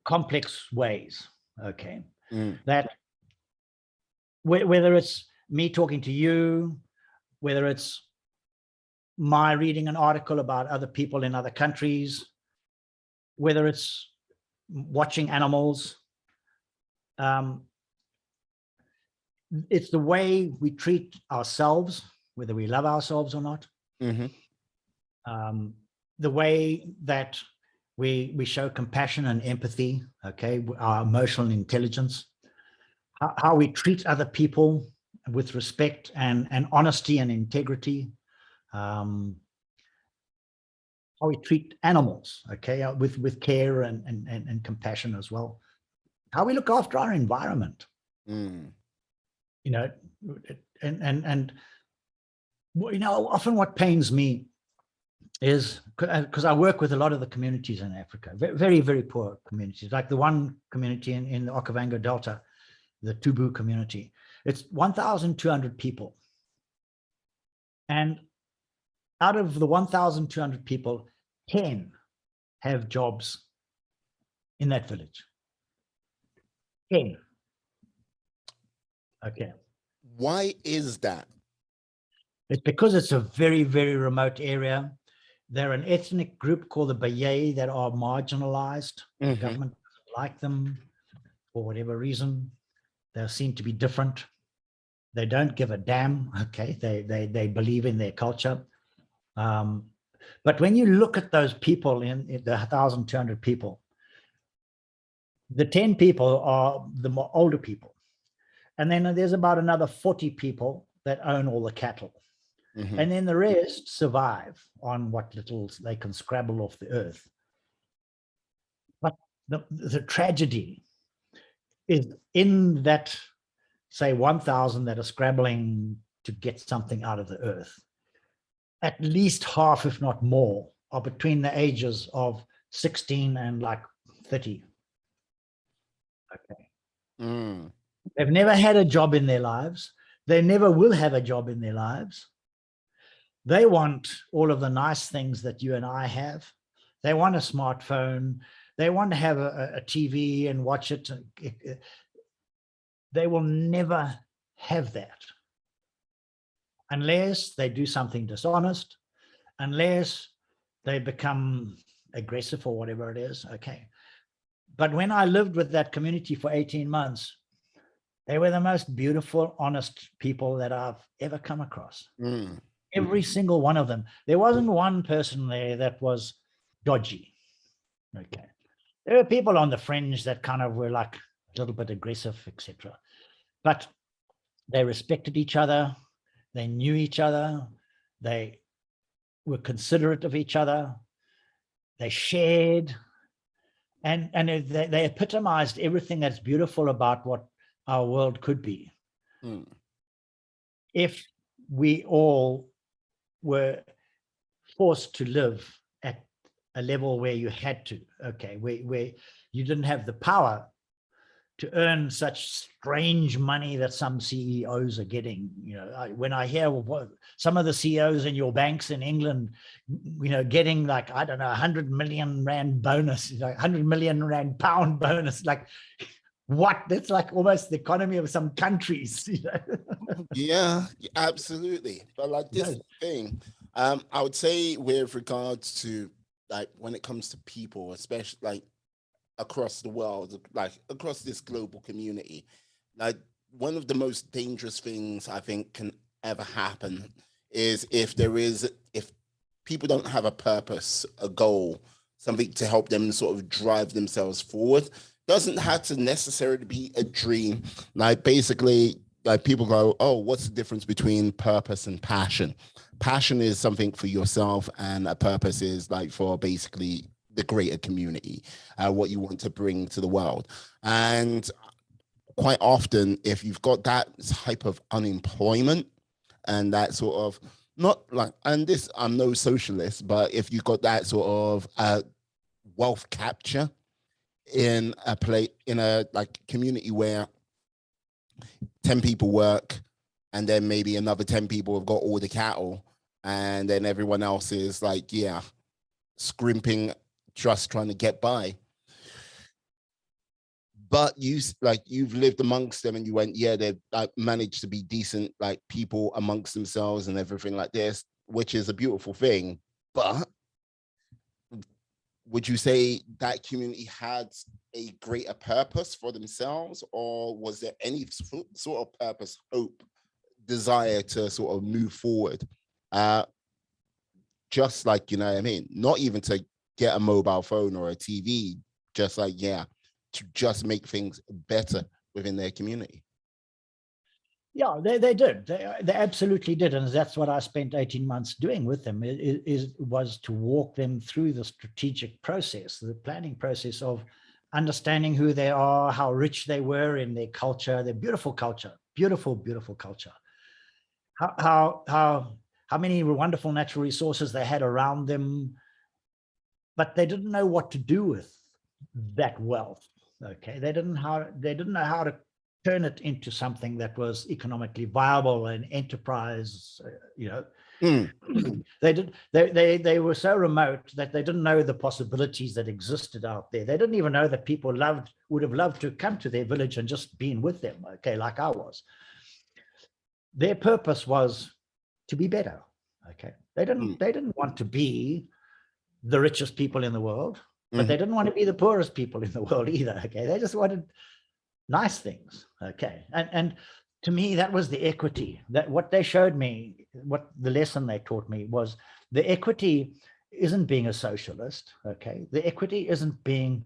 complex ways. Okay. That whether it's me talking to you, whether it's my reading an article about other people in other countries, whether it's watching animals, it's the way we treat ourselves, whether we love ourselves or not. The way that we show compassion and empathy, okay, our emotional intelligence, how we treat other people with respect and honesty and integrity, how we treat animals, okay, with care and compassion as well, how we look after our environment, often what pains me is, because I work with a lot of the communities in Africa, very, very poor communities, like the one community in the Okavango Delta, the Tubu community. It's 1,200 people, And out of the 1,200 people, 10 have jobs in that village. 10. Okay. Why is that? It's because it's a very, very remote area. They're an ethnic group called the Baye that are marginalized. The government doesn't like them for whatever reason. They seem to be different. They don't give a damn. Okay, they believe in their culture. But when you look at those people in the 1,200 people, the 10 people are the more older people. And then there's about another 40 people that own all the cattle. And then the rest survive on what little they can scrabble off the earth. But the tragedy is in that, say, 1,000 that are scrabbling to get something out of the earth. At least half, if not more, are between the ages of 16 and like 30. Okay. They've never had a job in their lives. They never will have a job in their lives. They want all of the nice things that you and I have. They want a smartphone. They want to have a TV and watch it. They will never have that unless they do something dishonest, unless they become aggressive or whatever it is. Okay. But when I lived with that community for 18 months, they were the most beautiful, honest people that I've ever come across. Every single one of them. There wasn't one person there that was dodgy. Okay. There were people on the fringe that kind of were like a little bit aggressive, etc. But they respected each other. They knew each other. They were considerate of each other. They shared. And they epitomized everything that's beautiful about what our world could be. If we all were forced to live at a level where you had to, okay, where you didn't have the power to earn such strange money that some CEOs are getting. You know, when I hear some of the CEOs in your banks in England, you know, getting like, I don't know, 100 million rand bonus, like 100 million rand pound bonus, like what? That's like almost the economy of some countries. You know? Yeah, absolutely. But like this thing, I would say with regards to like when it comes to people, especially like across the world, like across this global community, like one of the most dangerous things I think can ever happen is if people don't have a purpose, a goal, something to help them sort of drive themselves forward. Doesn't have to necessarily be a dream. Like basically, like people go, oh, what's the difference between purpose and passion? Passion is something for yourself, and a purpose is like for basically the greater community, what you want to bring to the world. And quite often, if you've got that type of unemployment and that sort of, not like, and this, I'm no socialist, but if you've got that sort of wealth capture in a like community where 10 people work and then maybe another 10 people have got all the cattle, and then everyone else is like, yeah, scrimping, just trying to get by. But you've lived amongst them and you went, yeah, they've like managed to be decent like people amongst themselves and everything like this, which is a beautiful thing. But would you say that community had a greater purpose for themselves, or was there any sort of purpose, hope, desire to sort of move forward? Just like, you know what I mean? Not even to get a mobile phone or a TV, just like, yeah, to just make things better within their community. Yeah, they did. They absolutely did. And that's what I spent 18 months doing with them, was to walk them through the strategic process, the planning process of understanding who they are, how rich they were in their culture, their beautiful culture, beautiful, beautiful culture. How many wonderful natural resources they had around them, but they didn't know what to do with that wealth. Okay, they didn't know how to turn it into something that was economically viable and enterprise, you know. They were so remote that they didn't know the possibilities that existed out there. They didn't even know that people would have loved to come to their village and just been with them, okay, like I was. Their purpose was to be better, okay. They didn't want to be the richest people in the world, but they didn't want to be the poorest people in the world either, okay. They just wanted nice things, okay. And to me, that was the equity. That what they showed me, what the lesson they taught me was the equity isn't being a socialist, okay. The equity isn't being,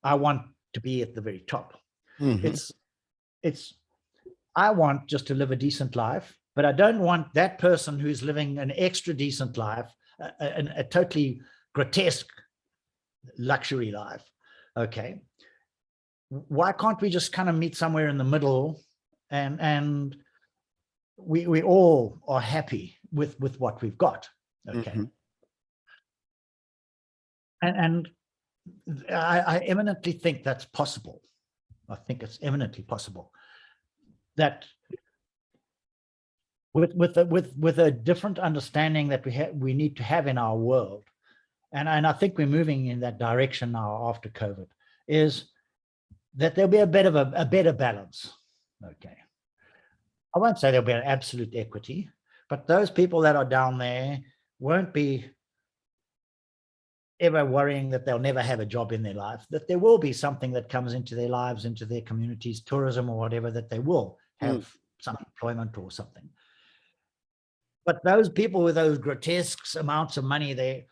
I want to be at the very top. It's I want just to live a decent life, but I don't want that person who's living an extra decent life, a totally grotesque luxury life, okay. Why can't we just kind of meet somewhere in the middle, and we all are happy with what we've got, okay. And I eminently think that's possible. I think it's eminently possible that with a different understanding that we need to have in our world, and I think we're moving in that direction now after COVID, is that there'll be a bit of a better balance, okay. I won't say there'll be an absolute equity, but those people that are down there won't be ever worrying that they'll never have a job in their life, that there will be something that comes into their lives, into their communities, tourism or whatever, that they will have some employment or something. But those people with those grotesque amounts of money,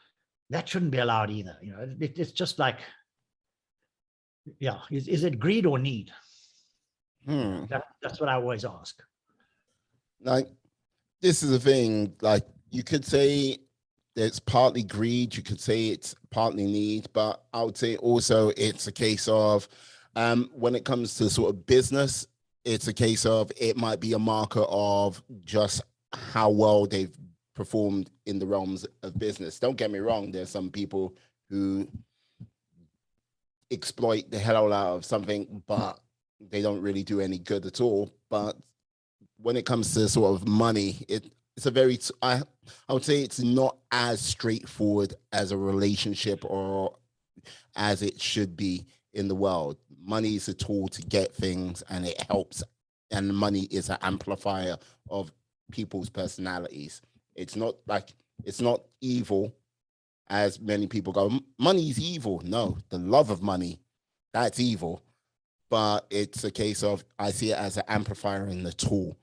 that shouldn't be allowed either. You know, it's just like, yeah, is it greed or need? That's what I always ask. Like, this is the thing, like, you could say it's partly greed, you could say it's partly need, but I would say also it's a case of, when it comes to sort of business, it's a case of, it might be a marker of just how well they've performed in the realms of business. Don't get me wrong, there's some people who exploit the hell out of something, but they don't really do any good at all. But when it comes to sort of money, it's a very, I would say it's not as straightforward as a relationship or as it should be in the world. Money is a tool to get things, and it helps, and money is an amplifier of people's personalities. It's not like, it's not evil as many people go, money is evil. No, the love of money, that's evil. But it's a case of, I see it as an amplifier and the tool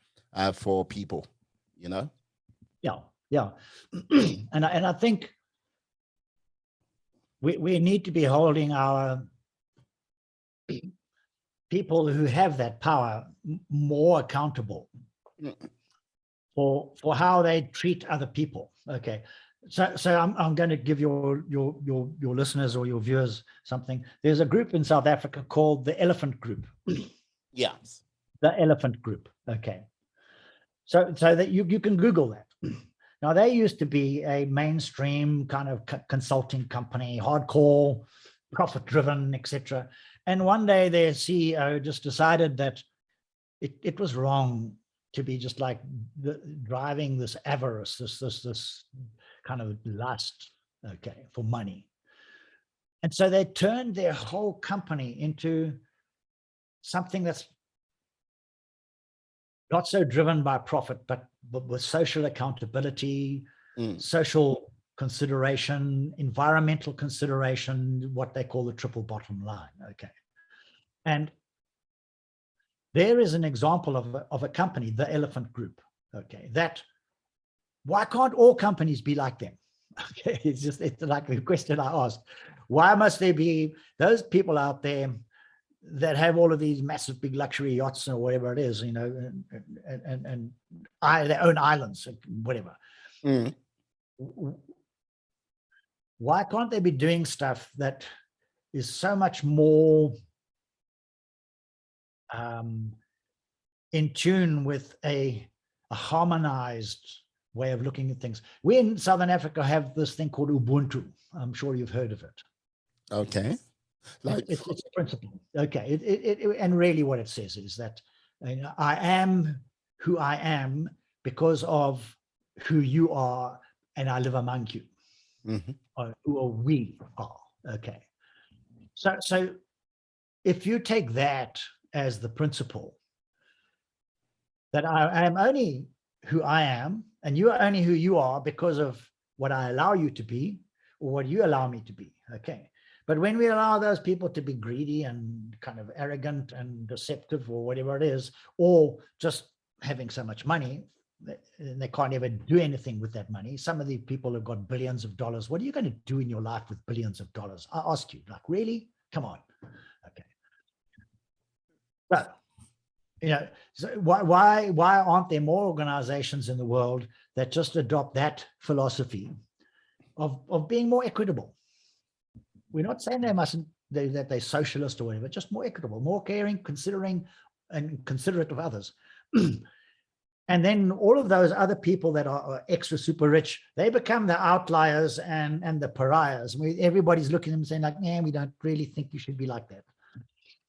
for people, you know? Yeah. And I think we need to be holding our people who have that power more accountable for how they treat other people. Okay. So I'm going to give your listeners or your viewers something. There's a group in South Africa called the Elephant Group. Yes. The Elephant Group. Okay. So that you can Google that. Now, they used to be a mainstream kind of consulting company, hardcore, profit-driven, etc. And one day their CEO just decided that it was wrong to be just like driving this avarice, this kind of lust, okay, for money. And so they turned their whole company into something that's not so driven by profit, but with social accountability, social consideration, environmental consideration, what they call the triple bottom line. Okay. And there is an example of a company, the Elephant Group. Okay. That, why can't all companies be like them? Okay. It's like the question I asked. Why must there be those people out there that have all of these massive big luxury yachts or whatever it is, you know, and their own islands, whatever. Why can't they be doing stuff that is so much more in tune with a harmonized way of looking at things? We in Southern Africa have this thing called Ubuntu. I'm sure you've heard of it. Okay. Like, it's a principle. Okay. And really what it says is that, you know, I am who I am because of who you are and I live among you, Mm-hmm. or who we are. Okay. So if you take that as the principle, that I am only who I am, and you are only who you are because of what I allow you to be, or what you allow me to be. Okay. But when we allow those people to be greedy and kind of arrogant and deceptive or whatever it is, or just having so much money, they can't ever do anything with that money. Some of the people have got billions of dollars. What are you going to do in your life with billions of dollars? I ask you, like, really? Come on. Okay. But, you know, so why aren't there more organizations in the world that just adopt that philosophy of being more equitable? We're not saying they mustn't, that they're socialist or whatever, just more equitable, more caring, considering and considerate of others. And then all of those other people that are extra super rich, they become the outliers and the pariahs. Everybody's looking at them saying like, man, we don't really think you should be like that.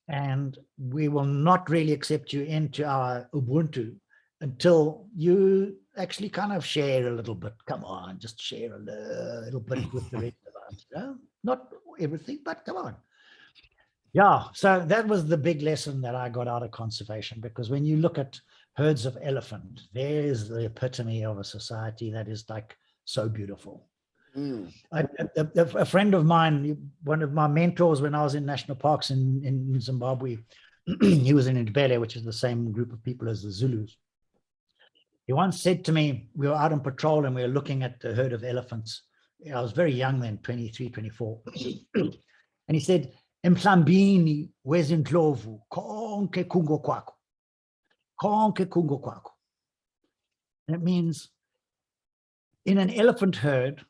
And we will not really accept you into our Ubuntu until you actually kind of share a little bit. Come on, just share a little bit with the rest of us. You know? Not everything, but come on. Yeah, so that was the big lesson that I got out of conservation, because when you look at herds of elephant, there's the epitome of a society that is like so beautiful. Mm. A friend of mine, one of my mentors when I was in national parks in Zimbabwe, he was in Ndebele, which is the same group of people as the Zulus. He once said to me, we were out on patrol and we were looking at a herd of elephants. I was very young then, 23, 24. And he said, Emhlambini wezindlovu konke kungo kwakho. Konke kungo kwakho. That means in an elephant herd,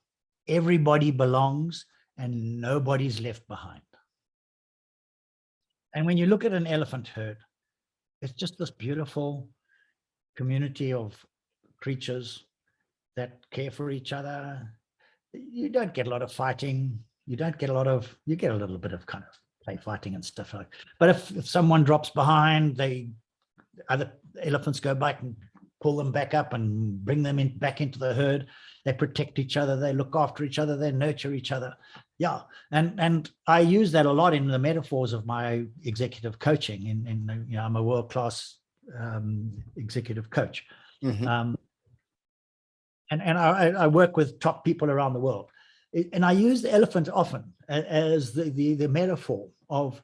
everybody belongs and nobody's left behind. And when you look at an elephant herd, it's just this beautiful community of creatures that care for each other. You don't get a lot of fighting. You get a little bit of kind of play fighting and stuff like that. But if someone drops behind, other elephants go back and pull them back up and bring them back into the herd. They protect each other. They look after each other. They nurture each other. Yeah. And I use that a lot in the metaphors of my executive coaching. You know, I'm a world-class executive coach. Mm-hmm. And I work with top people around the world. And I use the elephant often as the metaphor of,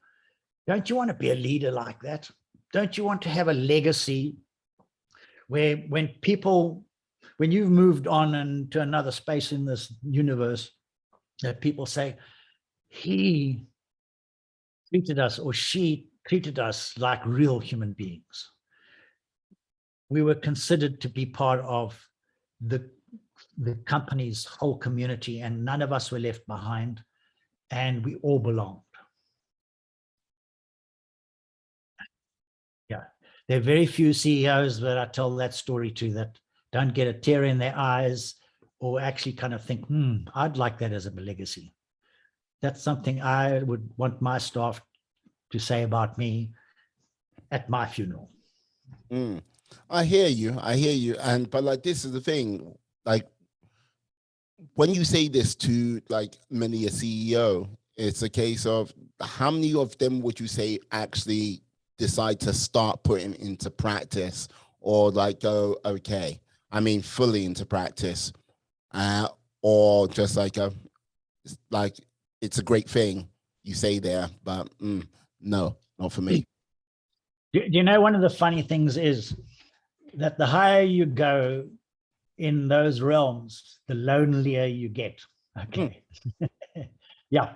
don't you want to be a leader like that? Don't you want to have a legacy where when you've moved on and to another space in this universe, that people say, he treated us or she treated us like real human beings. We were considered to be part of the company's whole community, and none of us were left behind, and we all belonged. Yeah, there are very few CEOs that I tell that story to that don't get a tear in their eyes or actually kind of think, I'd like that as a legacy. That's something I would want my staff to say about me at my funeral. I hear you. But like, this is the thing, like, when you say this to like many a CEO, it's a case of how many of them would you say actually decide to start putting into practice, or like go, okay, I mean, fully into practice, or just like it's a great thing you say there, but no, not for me. Do you know, one of the funny things is that the higher you go in those realms, the lonelier you get. Okay. Yeah.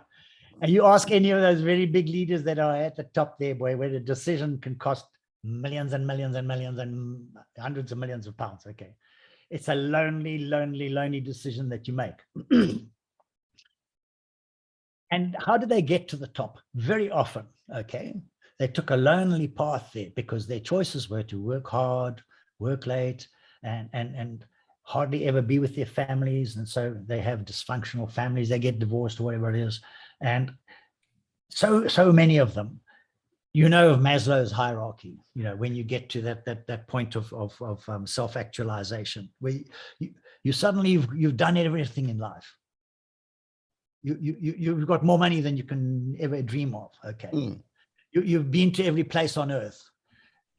And you ask any of those very big leaders that are at the top there, boy, where the decision can cost millions and millions and millions and hundreds of millions of pounds. Okay. It's a lonely, lonely, lonely decision that you make. And how do they get to the top? Very often, okay, they took a lonely path there because their choices were to work hard, work late, and hardly ever be with their families. And so they have dysfunctional families, they get divorced or whatever it is. And so many of them of Maslow's hierarchy, when you get to that point of self-actualization, where you suddenly you've done everything in life. You've got more money than you can ever dream of. Okay. You've been to every place on earth.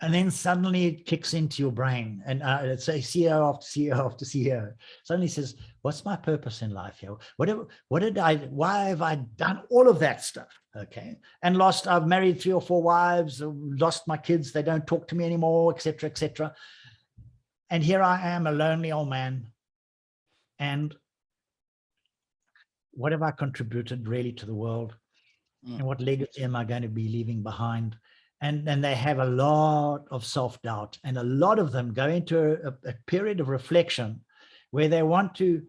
And then suddenly it kicks into your brain, and let's say CEO after CEO after CEO suddenly says, "What's my purpose in life here? Why have I done all of that stuff?" Okay, and I've married 3 or 4 wives, lost my kids, they don't talk to me anymore, etc., etc. And here I am, a lonely old man. And what have I contributed really to the world? And what legacy am I going to be leaving behind? And they have a lot of self-doubt, and a lot of them go into a period of reflection where they want to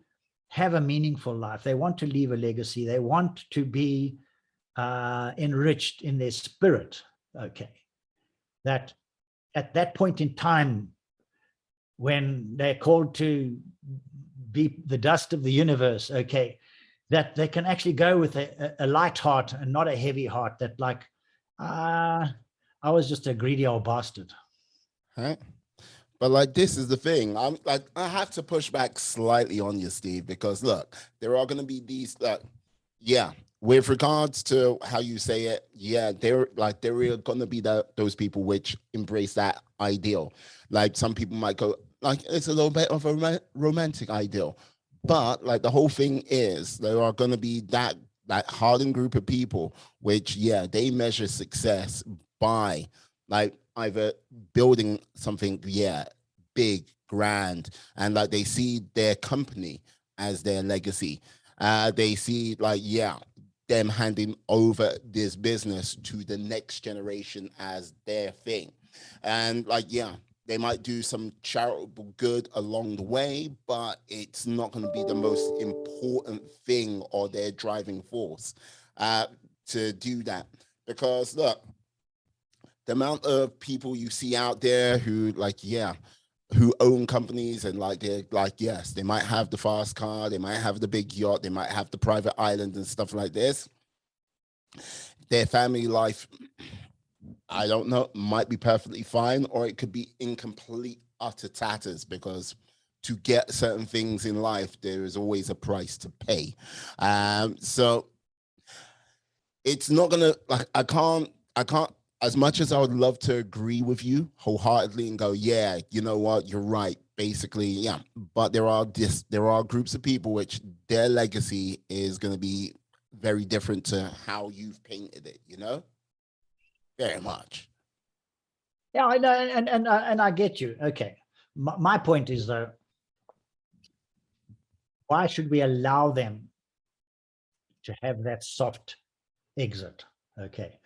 have a meaningful life. They want to leave a legacy. They want to be enriched in their spirit. Okay. That at that point in time, when they're called to be the dust of the universe, okay, that they can actually go with a light heart and not a heavy heart, that like, I was just a greedy old bastard. Right. But like, this is the thing. I'm like, I have to push back slightly on you, Steve, because look, there are going to be these, with regards to how you say it, there are going to be those people which embrace that ideal. Like, some people might go, like, it's a little bit of a romantic ideal. But like, the whole thing is, there are going to be that hardened group of people which, they measure success by like either building something, big, grand, and like they see their company as their legacy. They see like, them handing over this business to the next generation as their thing. And like, they might do some charitable good along the way, but it's not going to be the most important thing or their driving force to do that. Because look, the amount of people you see out there who like, who own companies, and like, they're like, yes, they might have the fast car, they might have the big yacht, they might have the private island and stuff like this. Their family life, I don't know, might be perfectly fine, or it could be in complete utter tatters, because to get certain things in life, there is always a price to pay. So it's not gonna, like, I can't, as much as I would love to agree with you wholeheartedly and go, yeah, you know what, you're right, basically, but there are groups of people which their legacy is going to be very different to how you've painted it, very much. Yeah, I know, and I get you. Okay, my point is, though, why should we allow them to have that soft exit? Okay.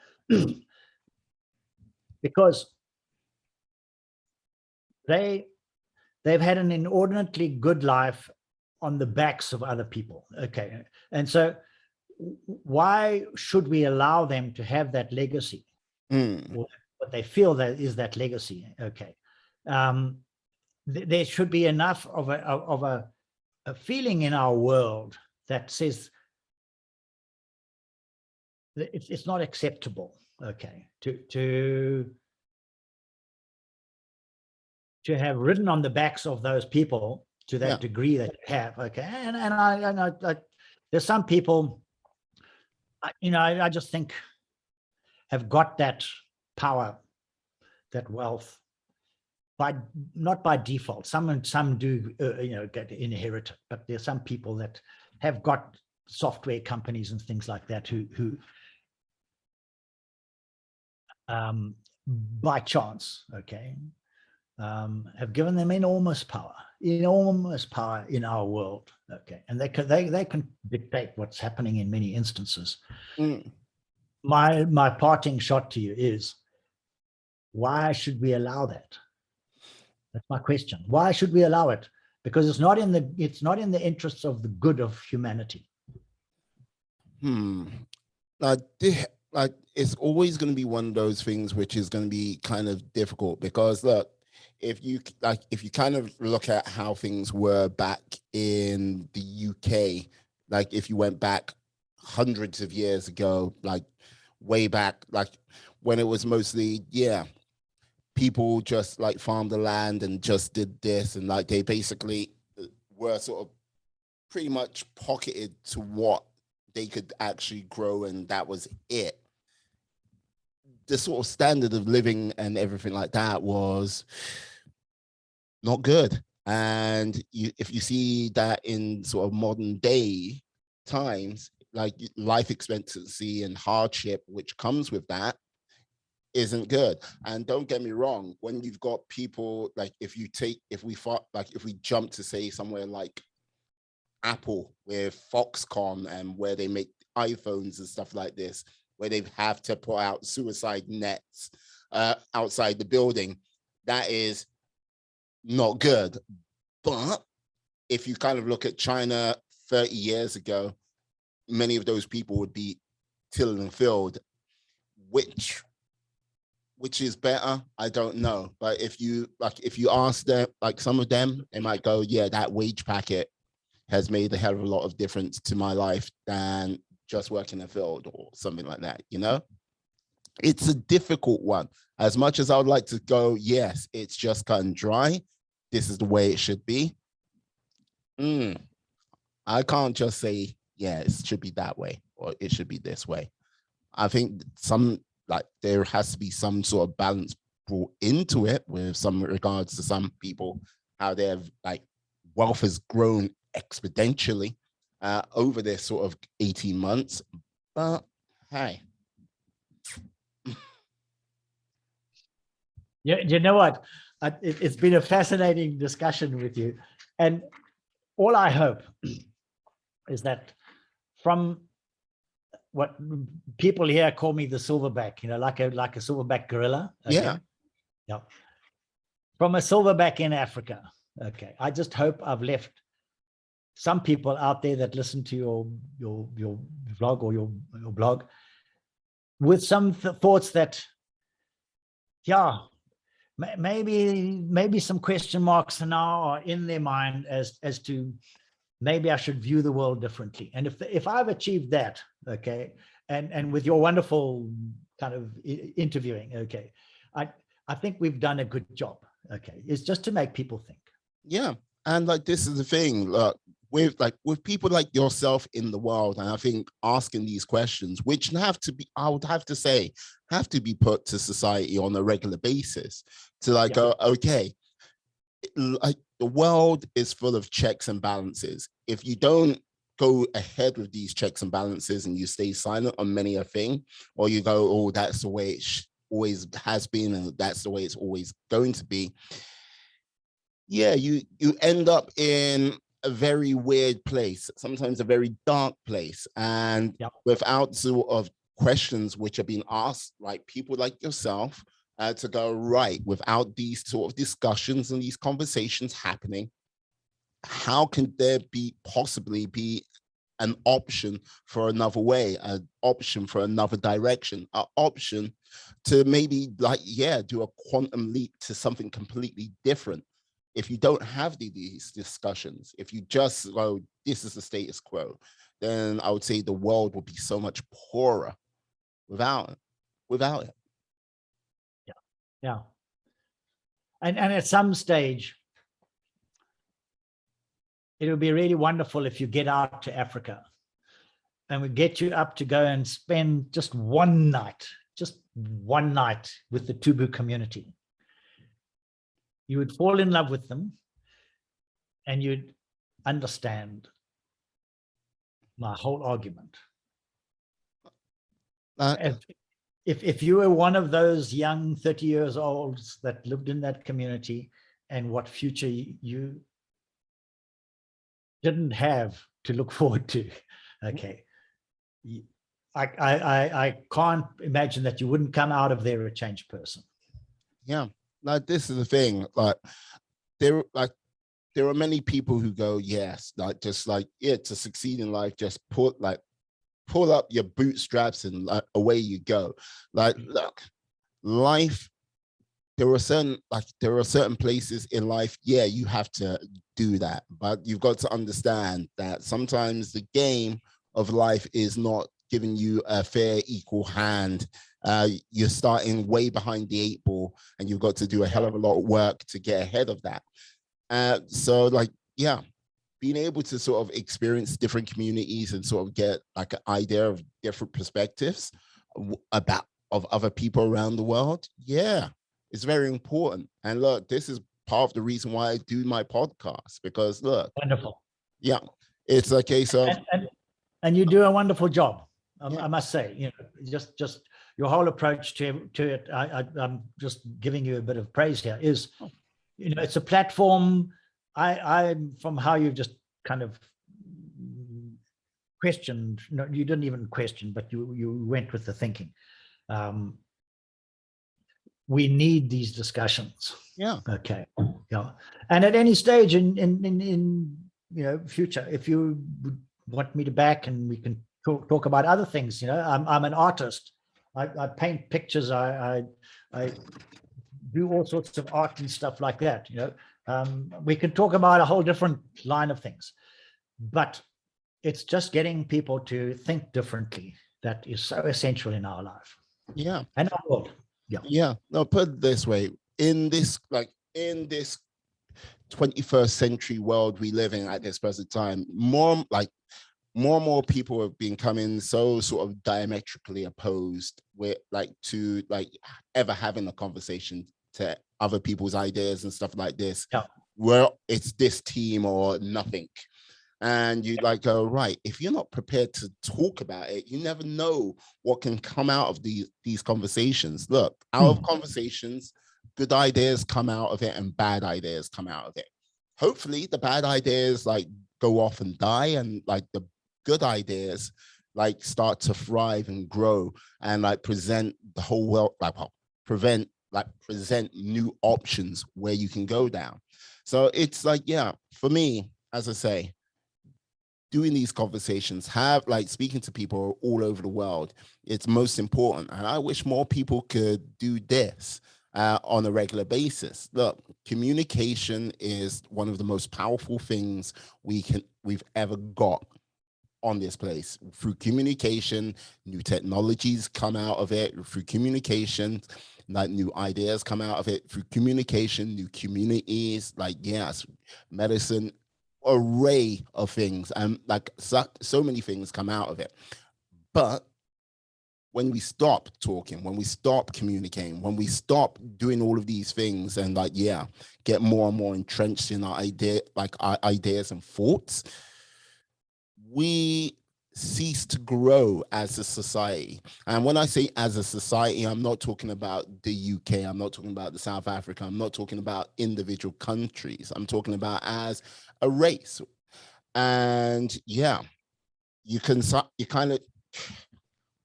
Because they've had an inordinately good life on the backs of other people. Okay. And so why should we allow them to have that legacy? What they feel that is that legacy. Okay. There should be enough of a feeling in our world that says that it's not acceptable. Okay. To have ridden on the backs of those people to that degree that you have. Okay. And I there's some people, I just think have got that power, that wealth, not by default. Some do, get inherited, but there's some people that have got software companies and things like that who by chance, okay, have given them enormous power in our world. Okay, and they can dictate what's happening in many instances. My parting shot to you is, why should we allow that? That's my question. Why should we allow it? Because it's not in the interests of the good of humanity. Like, it's always going to be one of those things which is going to be kind of difficult, because look, if you kind of look at how things were back in the UK, like if you went back hundreds of years ago, like way back, like when it was mostly, yeah, people just like farmed the land and just did this, and like they basically were sort of pretty much pocketed to what they could actually grow, and that was it. The sort of standard of living and everything like that was not good. And if you see that in sort of modern day times, like life expectancy and hardship which comes with that isn't good. And don't get me wrong, when you've got people like, if we jump to say somewhere like Apple with Foxconn, and where they make iPhones and stuff like this, where they have to put out suicide nets outside the building, that is not good. But if you kind of look at China 30 years ago, many of those people would be tilling the field, which is better, I don't know. But if you ask them, like some of them, they might go, yeah, that wage packet has made a hell of a lot of difference to my life than just working in the field or something like that, you know? It's a difficult one. As much as I would like to go, yes, it's just cut and dry, this is the way it should be. I can't just say, yeah, it should be that way or it should be this way. I think there has to be some sort of balance brought into it with some regards to some people, how their like wealth has grown exponentially over this sort of 18 months. But hey. You know what? It's been a fascinating discussion with you. And all I hope is that from what people here call me the silverback, you know, like a silverback gorilla. Okay? Yeah. From a silverback in Africa. Okay. I just hope I've left some people out there that listen to your vlog or your blog with some thoughts that, yeah, maybe some question marks now are in their mind as to maybe I should view the world differently. And if I've achieved that, okay, and with your wonderful kind of interviewing, okay, I think we've done a good job. Okay, it's just to make people think. Yeah, and like this is the thing, look, with people like yourself in the world, and I think asking these questions, which I would have to say, have to be put to society on a regular basis to like go, okay, like the world is full of checks and balances. If you don't go ahead with these checks and balances and you stay silent on many a thing, or you go, oh, that's the way it always has been and that's the way it's always going to be, yeah, you end up in a very weird place, sometimes a very dark place. And without sort of questions which are being asked, like people like yourself, to go, right, without these sort of discussions and these conversations happening, how can there possibly be an option for another way, an option for another direction, an option to maybe do a quantum leap to something completely different? If you don't have these discussions, if you just go, this is the status quo, then I would say the world would be so much poorer without it. Yeah. And at some stage, it would be really wonderful if you get out to Africa and we get you up to go and spend just one night with the Tubu community. You would fall in love with them and you'd understand my whole argument. If you were one of those young 30 years olds that lived in that community and what future you didn't have to look forward to, okay, I can't imagine that you wouldn't come out of there a changed person. Yeah, like this is the thing, like there are many people who go, yes, like just like, yeah, to succeed in life, just pull up your bootstraps and like away you go. Like, look, life, there are certain places in life, yeah, you have to do that, but you've got to understand that sometimes the game of life is not giving you a fair, equal hand you're starting way behind the 8 ball, and you've got to do a hell of a lot of work to get ahead of that. So like, yeah, being able to sort of experience different communities and sort of get like an idea of different perspectives of other people around the world, yeah, it's very important. And look, this is part of the reason why I do my podcast, because look, Wonderful. yeah, it's a case of, and you do a wonderful job. Yeah. I must say, you know, just your whole approach to it. I'm just giving you a bit of praise here. Is, you know, it's a platform. I from how you've just kind of questioned. No, you didn't even question, but you went with the thinking. We need these discussions. Yeah. Okay. Yeah. And at any stage in you know, future, if you would want me to back, and we can talk about other things, you know, I'm an artist. I paint pictures. I do all sorts of art and stuff like that. You know, we can talk about a whole different line of things, but it's just getting people to think differently that is so essential in our life. Yeah. And our world. Yeah. Yeah. No, put it this way, in this 21st century world we live in at this present time, more and more people have been coming so sort of diametrically opposed with to ever having a conversation to other people's ideas and stuff like this. Yeah. Well, it's this team or nothing. And you go, right, if you're not prepared to talk about it, you never know what can come out of these conversations. Look, out of conversations, good ideas come out of it and bad ideas come out of it. Hopefully the bad ideas go off and die, and the good ideas start to thrive and grow and present the whole world, present new options where you can go down. So it's yeah, for me, as I say, doing these conversations, speaking to people all over the world, it's most important. And I wish more people could do this on a regular basis. Look, communication is one of the most powerful things we've ever got on this place. Through communication, new technologies come out of it. Through communication, new ideas come out of it. Through communication, new communities, yes, medicine, array of things, and so many things come out of it. But when we stop talking, when we stop communicating, when we stop doing all of these things and get more and more entrenched in our ideas and thoughts, we cease to grow as a society. And when I say as a society, I'm not talking about the UK, I'm not talking about the South Africa, I'm not talking about individual countries, I'm talking about as a race. And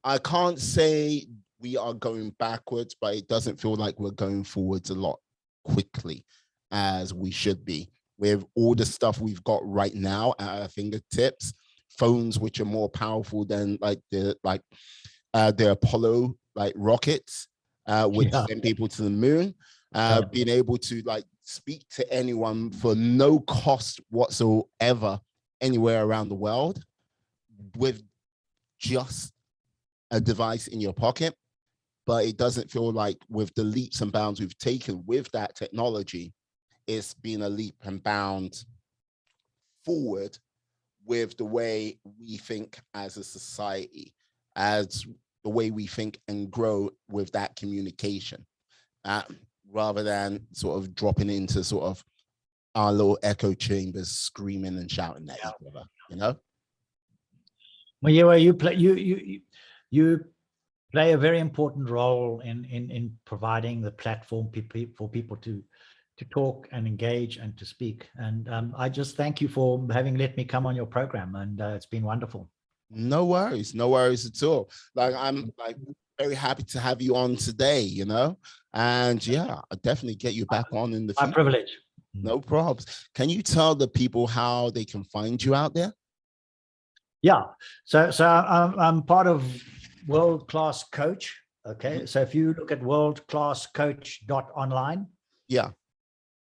I can't say we are going backwards, but it doesn't feel like we're going forwards a lot quickly as we should be, with all the stuff we've got right now at our fingertips. Phones which are more powerful than the Apollo rockets, which send people to the moon. Being able to speak to anyone for no cost whatsoever anywhere around the world with just a device in your pocket. But it doesn't feel like, with the leaps and bounds we've taken with that technology, it's been a leap and bound forward with the way we think as a society, as the way we think and grow with that communication, rather than sort of dropping into sort of our little echo chambers, screaming and shouting at each other, you know? Well, you play a very important role in providing the platform for people to talk and engage and to speak. And I just thank you for having let me come on your program, and it's been wonderful. No worries at all. I'm very happy to have you on today, you know, and I'll definitely get you back on in the future. My privilege. No problems. Can you tell the people how they can find you out there? Yeah, so I'm part of World Class Coach. Okay, so if you look at worldclasscoach.online,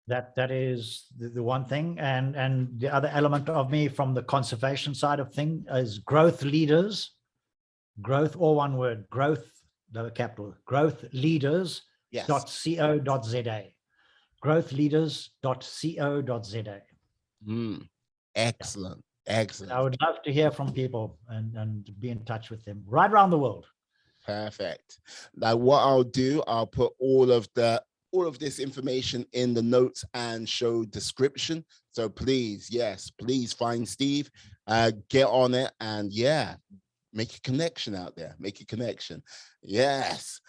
that is the one thing, and the other element of me from the conservation side of thing is growth leaders, growth, all one word, growth the capital, growthleaders.co.za. Yes. Growthleaders.co.za. Excellent. Excellent. I would love to hear from people and be in touch with them right around the world. Perfect. Now, what I'll do, I'll put all of this information in the notes and show description. So please, yes, please find Steve, get on it, and yeah, make a connection out there. Make a connection. Yes.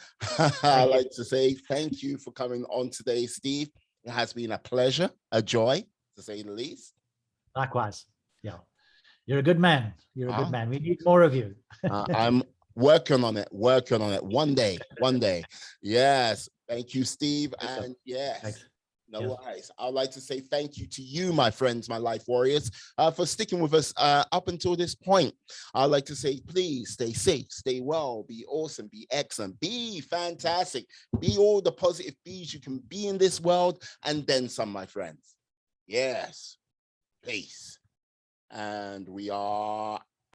I'd like to say thank you for coming on today, Steve. It has been a pleasure, a joy, to say the least. Likewise. Yeah. You're a good man. You're a good man. We need more of you. I'm working on it. One day. Yes. Thank you, Steve. And yes. Thanks. No worries. I'd like to say thank you to you, my friends, my life warriors, for sticking with us up until this point. I'd like to say, please stay safe, stay well, be awesome, be excellent, be fantastic, be all the positive bees you can be in this world, and then some, my friends. Yes. Peace. And we are